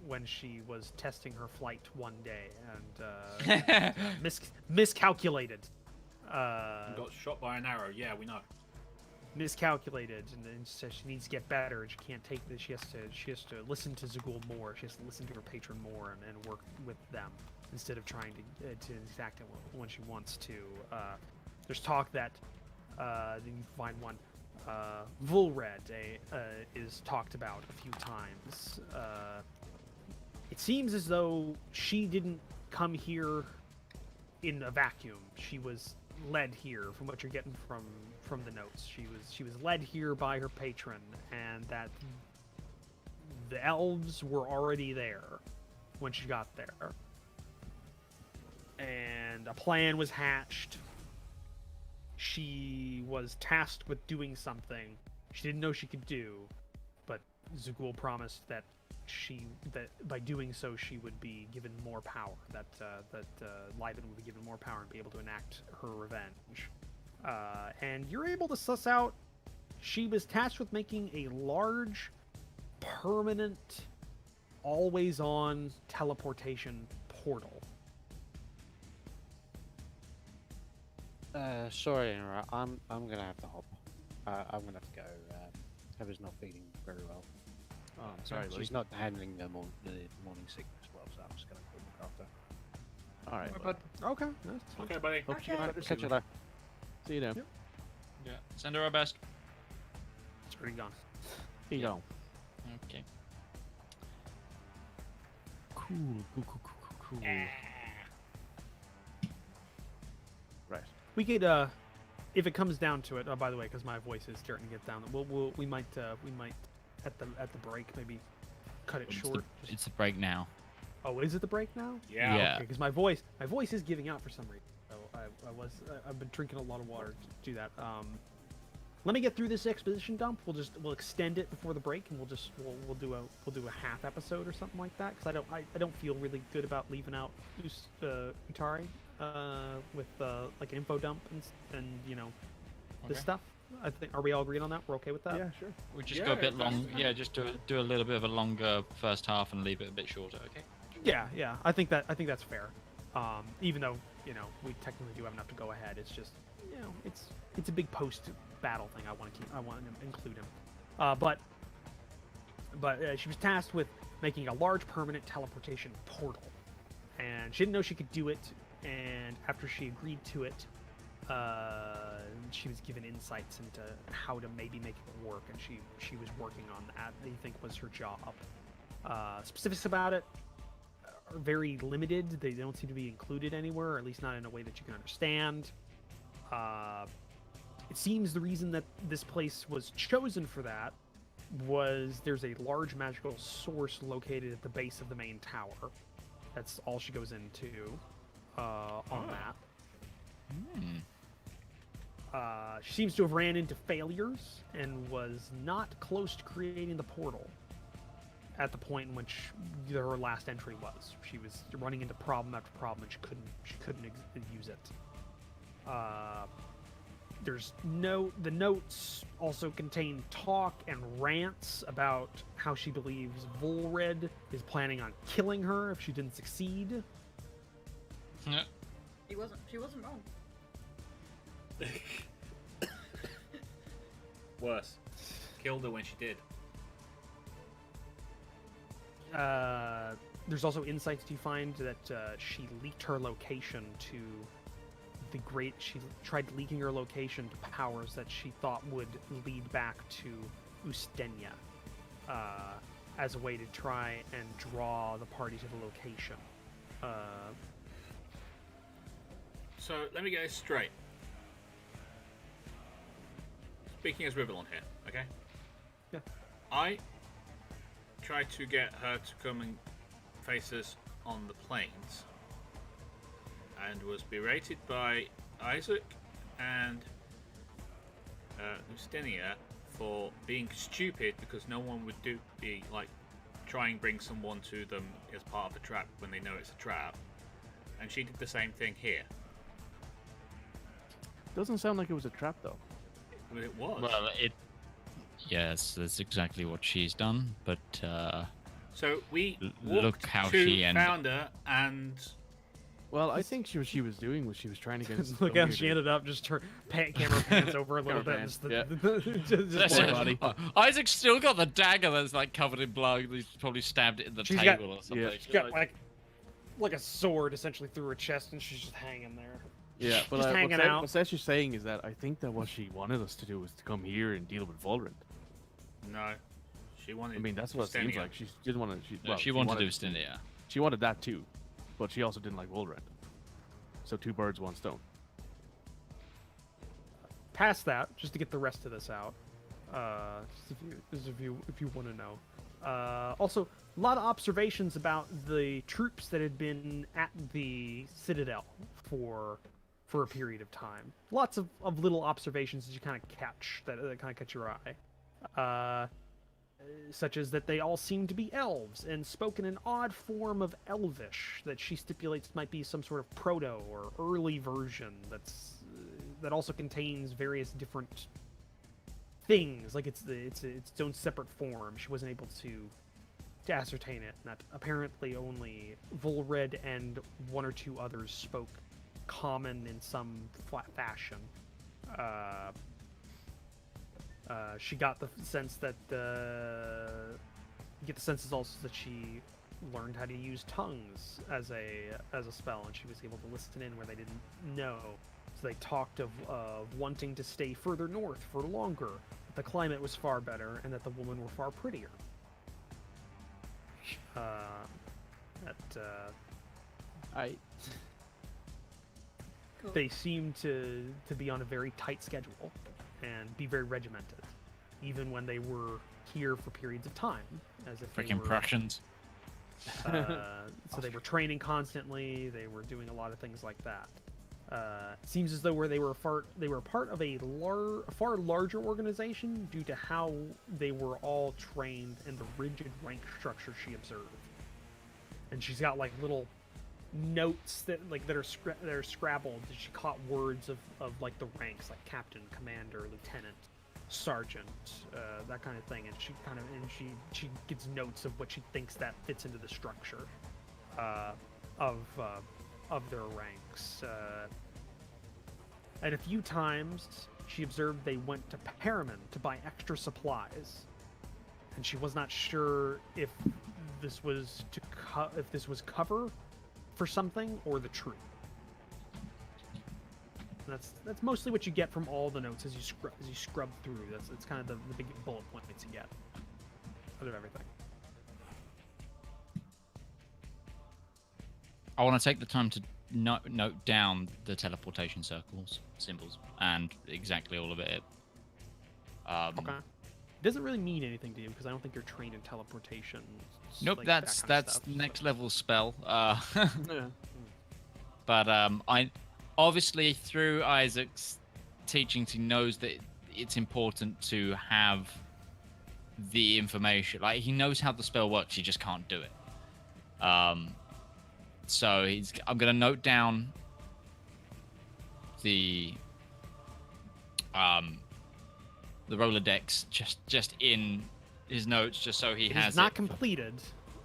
when she was testing her flight one day and miscalculated. Got shot by an arrow. Yeah, we know. Miscalculated, and then says she needs to get better, and she can't take this. She has to listen to Zugul more. She has to listen to her patron more and work with them instead of trying to exact it when she wants to. There's talk that you find one. Vulred is talked about a few times. It seems as though she didn't come here in a vacuum. She was led here, from what you're getting from the notes. She was led here by her patron, and that the elves were already there when she got there. And a plan was hatched. She was tasked with doing something she didn't know she could do, but Zugul promised that by doing so she would be given more power, that Lyven would be given more power and be able to enact her revenge. And you're able to suss out she was tasked with making a large, permanent, always-on teleportation portal. Sorry, I'm gonna have to hop. I'm gonna have to go. Heather's not feeling very well. Oh, I'm sorry, She's buddy. not handling the morning sickness well, so I'm just gonna go look after. All right, Bud. Okay, that's fine. Okay, buddy. Hope she gets Okay. better Catch you soon. later. See you then. Yep. Yeah. Send her our best. It's already gone. Here you go. Okay. Cool. Right. We could, if it comes down to it. Oh, by the way, because my voice is starting to get down, we might at the break maybe cut it short. It's a break now. Oh, is it the break now? Yeah. Yeah. Because my voice is giving out for some reason. So I've been drinking a lot of water to do that. Let me get through this exposition dump. We'll extend it before the break, and we'll do a half episode or something like that. Because I don't feel really good about leaving out Utari with like an info dump and this Okay. stuff. I think, are we all agreed on that? We're okay with that? Yeah, sure. We just Yeah, go a bit that's long. fine. Yeah, just do a little bit of a longer first half and leave it a bit shorter. Okay. Yeah. I think that's fair. Even though we technically do have enough to go ahead. It's just it's a big post battle thing. I want to include him. But she was tasked with making a large permanent teleportation portal, and she didn't know she could do it. And after she agreed to it, she was given insights into how to maybe make it work, and she was working on that. They think was her job. Specifics about it are very limited. They don't seem to be included anywhere, or at least not in a way that you can understand. It seems the reason that this place was chosen for that was there's a large magical source located at the base of the main tower. That's all she goes into on that. She seems to have ran into failures and was not close to creating the portal at the point in which her last entry was. She was running into problem after problem, and she couldn't use it. The notes also contain talk and rants about how she believes Volred is planning on killing her if she didn't succeed. Yeah. She wasn't wrong. Worse. Killed her when she did. There's also insights you find that she leaked her location to she tried leaking her location to powers that she thought would lead back to Ustenia. as a way to try and draw the party to the location. So let me get this straight. Speaking as Rivallon here, okay? Yeah. I tried to get her to come and face us on the plains, and was berated by Isaac and Ustinia for being stupid because no one would try and bring someone to them as part of the trap when they know it's a trap, and she did the same thing here. Doesn't sound like it was a trap though. Well, it was. Well, yes, that's exactly what she's done. But So we look walked how to she ended. found her, and Well, I think what she was doing was she was trying to get us. Look how she ended up just camera pans over a little bit. Camera Just Poor body. Isaac's still got the dagger that's like covered in blood. He's probably stabbed it in the She's table got- or something. Yeah. she's got like a sword essentially through her chest, and she's just hanging there. Yeah, but Just hanging out. what Sesh is saying is that I think that what she wanted us to do was to come here and deal with Volrant. no, she wanted. I mean, that's what it seems Stennia. like. She didn't want to. No, she wanted to do Stennia. She wanted that too, but she also didn't like Volrant. So two birds, one stone. Past that, just to get the rest of this out, just if you want to know. Also, a lot of observations about the troops that had been at the Citadel for a period of time. Lots of little observations that you kind of catch that kind of catch your eye. Such as that they all seem to be elves and spoke in an odd form of Elvish that she stipulates might be some sort of proto or early version that also contains various different things, like it's its own separate form. She wasn't able to ascertain it. And that apparently only Volred and one or two others spoke common in some fashion. She got the sense that you get the sense is also that she learned how to use tongues as a spell, and she was able to listen in where they didn't know. So they talked of wanting to stay further north for longer. That the climate was far better, and that the women were far prettier. Cool. They seemed to be on a very tight schedule and be very regimented, even when they were here for periods of time, as if they Freaking were, Prussians. so they were training constantly. They were doing a lot of things like that. It seems as though they were part of a far larger organization due to how they were all trained and the rigid rank structure she observed. And she's got like little notes that are scrabbled. She caught words of like the ranks, like captain, commander, lieutenant, sergeant, that kind of thing. And she gets notes of what she thinks that fits into the structure of their ranks. And a few times she observed they went to Perriman to buy extra supplies, and she was not sure if this was cover for something or the truth. And that's mostly what you get from all the notes as you scrub through. That's kind of the big bullet points you get out of everything. I want to take the time to note down the teleportation symbols, and exactly all of it. Okay. It doesn't really mean anything to you because I don't think you're trained in teleportation. Nope, like, that's that kind of stuff, next so. level spell. Yeah. But I obviously through Isaac's teachings, he knows that it's important to have the information. Like he knows how the spell works, he just can't do it. So I'm gonna note down the Rolodex just in his notes, just so he It has is not it. completed.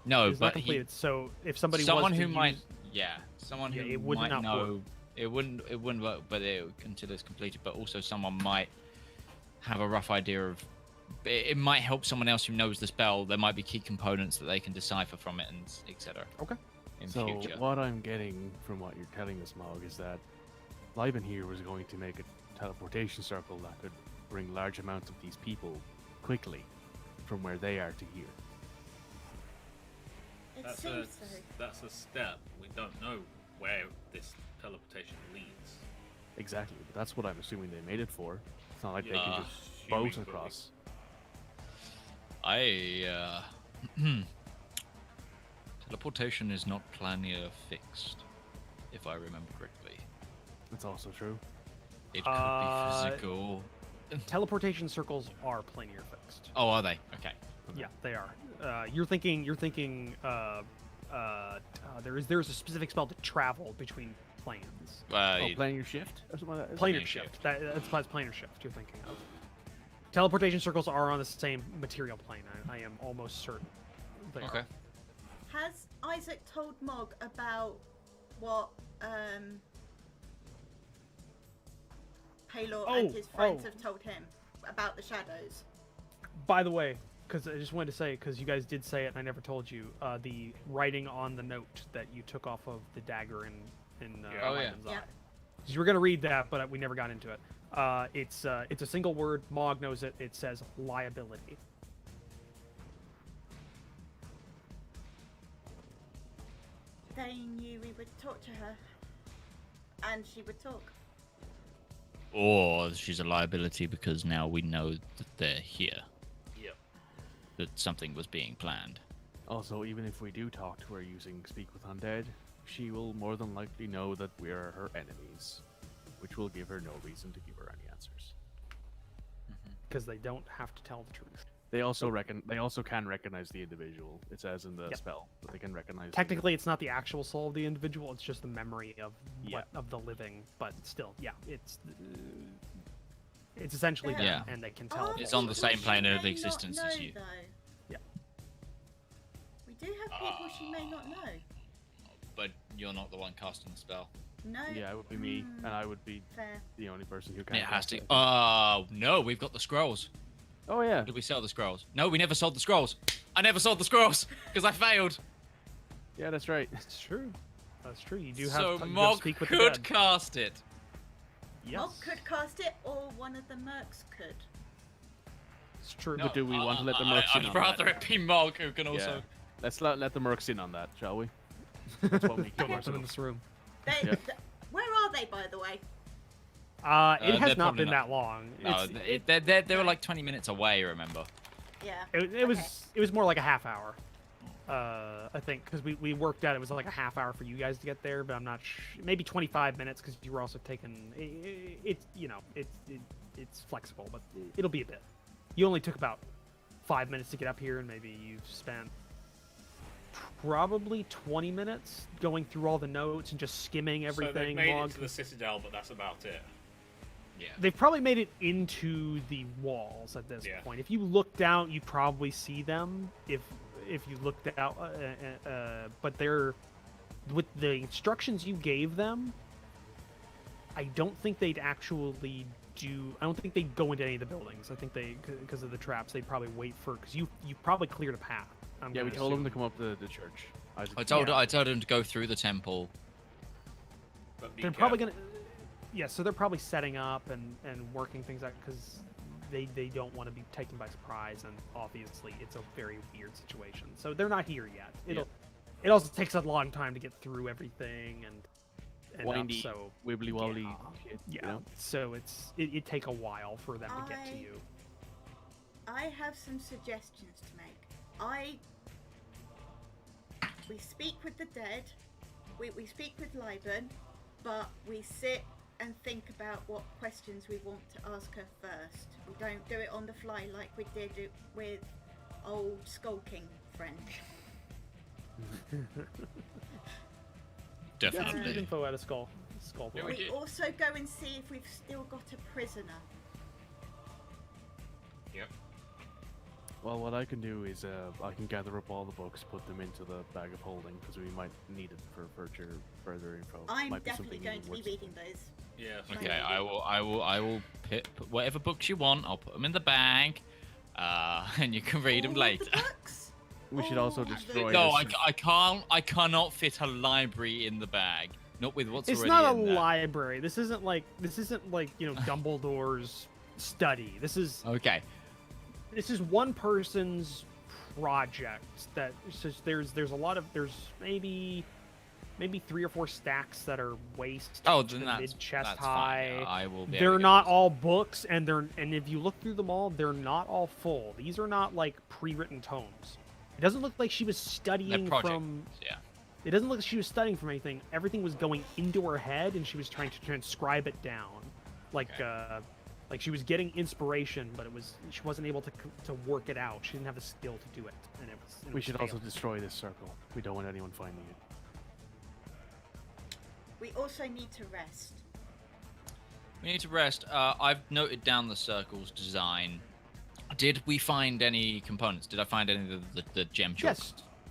No, It's but not completed. So if somebody someone was to who might, use, someone Yeah, who it would might not know, work. it wouldn't work, but until it's completed. But also, someone might have a rough idea of. It might help someone else who knows the spell. There might be key components that they can decipher from it, and etc. Okay. In So future. what I'm getting from what you're telling us, Mog, is that Liben here was going to make a teleportation circle that could bring large amounts of these people quickly from where they are to here. It That's seems a so. that's a step. We don't know where this teleportation leads. Exactly. But that's what I'm assuming they made it for. It's not like they Yeah, can just assuming, boat but we- across. Teleportation is not planar fixed, if I remember correctly. That's also true. It could Uh, be physical. Teleportation circles are planar fixed. Oh, are they? Okay. Yeah, they are. You're thinking. There's a specific spell to travel between planes. Oh, playing your shift or something like that? Planar Planar shift. shift. That's planar shift. You're thinking of. Teleportation circles are on the same material plane. I am almost certain. They Okay. are. Has Isaac told Mog about what Paylor and his friends have told him about the shadows? By the way, because I just wanted to say, because you guys did say it and I never told you, the writing on the note that you took off of the dagger in Oh, yeah. Lyman's eye. Yep. 'Cause you were gonna read that, but we never got into it. It's a single word. Mog knows it. It says liability. They knew we would talk to her, and she would talk. Or she's a liability because now we know that they're here. Yep. That something was being planned. Also, even if we do talk to her using Speak with Undead, she will more than likely know that we are her enemies, which will give her no reason to give her any answers. Because they don't have to tell the truth. They also can recognize the individual. It says in the Yep. spell that they can recognize. Technically, it's not the actual soul of the individual. It's just the memory of Yeah. of the living. But still, yeah, it's essentially them, Yeah. and they can Are tell. It's on the people same she plane may of not existence know, as you. though? Yeah. We do have people she may not know. But you're not the one casting the spell. No. Yeah, it would be me, and I would be Fair. the only person who can. It has cast to. it. No, we've got the scrolls. Oh yeah. Did we sell the scrolls? No, we never sold the scrolls. I never sold the scrolls because I failed. Yeah, that's right. It's true. That's true. You do have. So you have Mog speak with the could dead. cast it. Yes, Mog could cast it, or one of the mercs could. it's true. But do we want to let the mercs in I'd on rather that? it be Mog who can also. Yeah. Let's let the mercs in on that, shall we? That's what we Don't do. let them in this room. They, Yeah. where are they, by the way? It they're has not probably been not- that long. No, they were like 20 minutes away. Remember? Yeah. It was more like a half hour. I think because we worked out it was like a half hour for you guys to get there, but I'm not maybe 25 minutes because you were also taking it's flexible, but it'll be a bit. You only took about 5 minutes to get up here, and maybe you've spent probably 20 minutes going through all the notes and just skimming So they've everything. made Mog. it to the Citadel, but that's about it. Yeah. They've probably made it into the walls at this Yeah. point. If you look down, you probably see them. If you looked out, but they're with the instructions you gave them. I don't think they'd actually do. I don't think they'd go into any of the buildings. I think because of the traps, they'd probably wait for because you probably cleared a path. Yeah, we told them to come up to the church. I told him to go through the temple. But be They're probably careful. gonna. Yeah, so they're probably setting up and working things out because they don't want to be taken by surprise, and obviously it's a very weird situation. So they're not here yet. It also takes a long time to get through everything and Windy, so wibbly wobbly. yeah, Shit, yeah. You know? So it take a while for them to get to you. I have some suggestions to make. We speak with the dead. We speak with Liban, but we sit and think about what questions we want to ask her first. We don't do it on the fly like we did it with old skulking friend. Get some Definitely. good info out of Skull. Yeah, Boy. we We did. also go and see if we've still got a prisoner. Yep. Well, what I can do is I can gather up all the books, put them into the bag of holding because we might need it for further info. I'm Might be definitely something going even to be worse. reading those. Yeah. so- Okay, I will put whatever books you want. I'll put them in the bag, and you can read them All of later. the books? We should also Oh, destroy. No, this. I cannot fit a library in the bag. Not with what's It's already not a in there. library. This isn't like Dumbledore's study. This is Okay. one person's project that there's a lot of maybe 3 or 4 stacks that are waist Oh, to then that's mid chest that's high. fine. I will. Be able to They're get not those. all books, and if you look through them all, they're not all full. These are not like pre-written tomes. It doesn't look like she was They're studying project. from. Yeah. It doesn't look like she was studying from anything. Everything was going into her head, and she was trying to transcribe it down, like she was getting inspiration, but she wasn't able to work it out. She didn't have the skill to do it, and it was. We should also destroy this circle. We don't want anyone finding it. We also need to rest. We need to rest. I've noted down the circle's design. Did we find any components? Did I find any of the gem chalk?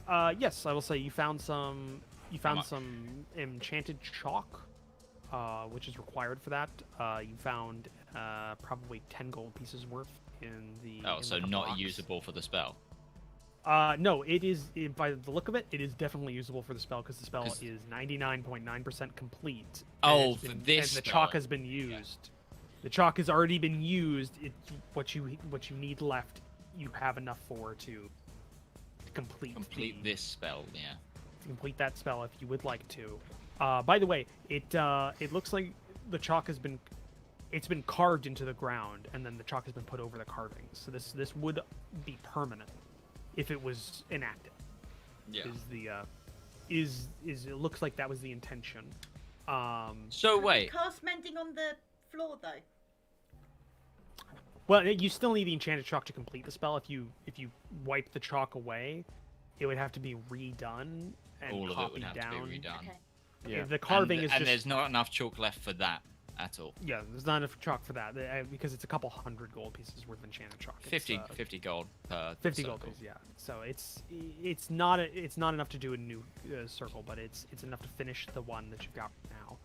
Yes. Yes, I will say you found some. You found much? some enchanted chalk, which is required for that. You found probably 10 gold pieces worth in the. Oh, in so like a not box. usable for the spell. No, it is. By the look of it, it is definitely usable for the spell because the spell 'Cause- is 99.9% complete. Oh, it's for been- this and the spell. chalk has been used. The chalk has already been used. What you need left, you have enough for to complete This spell, yeah. to complete that spell if you would like to. By the way, it looks like the chalk has been carved into the ground, and then the chalk has been put over the carvings. So this would be permanent if it was enacted. Yeah. Is it looks like that was the intention. So Could we wait. cast mending on the floor though. Well, you still need the enchanted chalk to complete the spell. If you wipe the chalk away, it would have to be redone and All of it copied would have down. to be redone. Okay. Yeah. The carving and, is and just there's not enough chalk left for that at all. yeah. There's not enough chalk for that because it's a couple hundred gold pieces worth of enchanted chalk. It's, 50 gold per 50 gold circle. pieces, yeah. So it's not enough to do a new circle, but it's enough to finish the one that you've got now.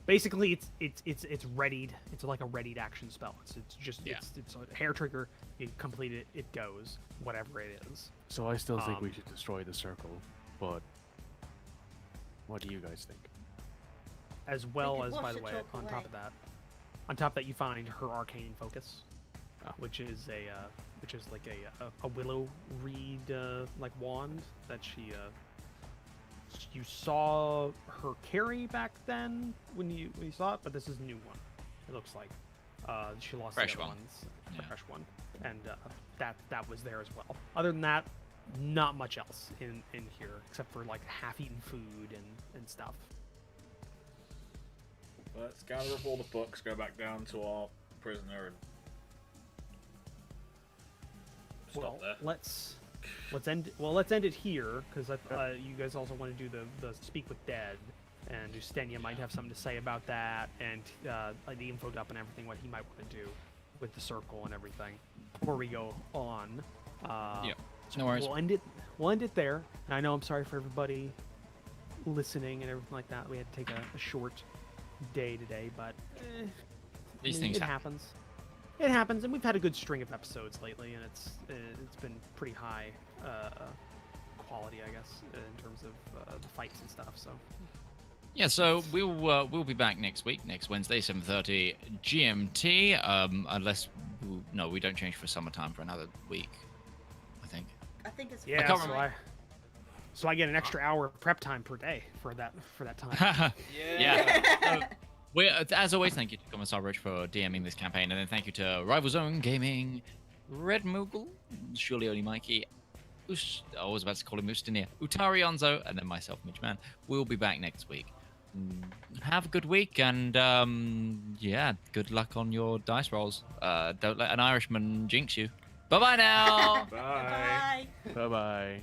Basically, it's readied. It's like a readied action spell. It's just Yeah. it's a hair trigger. You complete it, it goes. Whatever it is. So I still think we Um, should destroy the circle, but what do you guys think? As well could as, wash by the the way, chalk on away. top of that, you find her arcane focus, which is like a willow reed like wand that you saw her carry back then when you saw it, but this is a new one. It looks like she lost Fresh the other one. ones, Yeah. the fresh one, and that was there as well. Other than that, not much else in here except for like half-eaten food and stuff. Let's gather up all the books, go back down to our prisoner, and stop Well, there. let's end it here because you guys also want to do the speak with dead, and Ustenia might have something to say about that, and like the info dump and everything, what he might want to do with the circle and everything before we go on. Yeah, no worries. We'll end it there. And I know I'm sorry for everybody listening and everything like that. We had to take a short day today, but These I mean, things it happen. happens. It happens, and we've had a good string of episodes lately, and it's been pretty high quality, I guess, in terms of the fights and stuff. So Yeah, so we'll be back next week, next Wednesday, 7:30 GMT. Unless we don't change for summertime for another week, I think. I think it's yeah, can't so remember. I get an extra hour of prep time per day for that time. Yeah. So, as always, thank you to Commissar Rich for DMing this campaign, and then thank you to Rival Zone Gaming, Red Moogle, surely only Mikey, I was about to call him Ustinia, Utari Onzo, and then myself, Mitch Man. We'll be back next week. Have a good week, and good luck on your dice rolls. Don't let an Irishman jinx you. Bye bye now. Bye. Bye. Bye bye.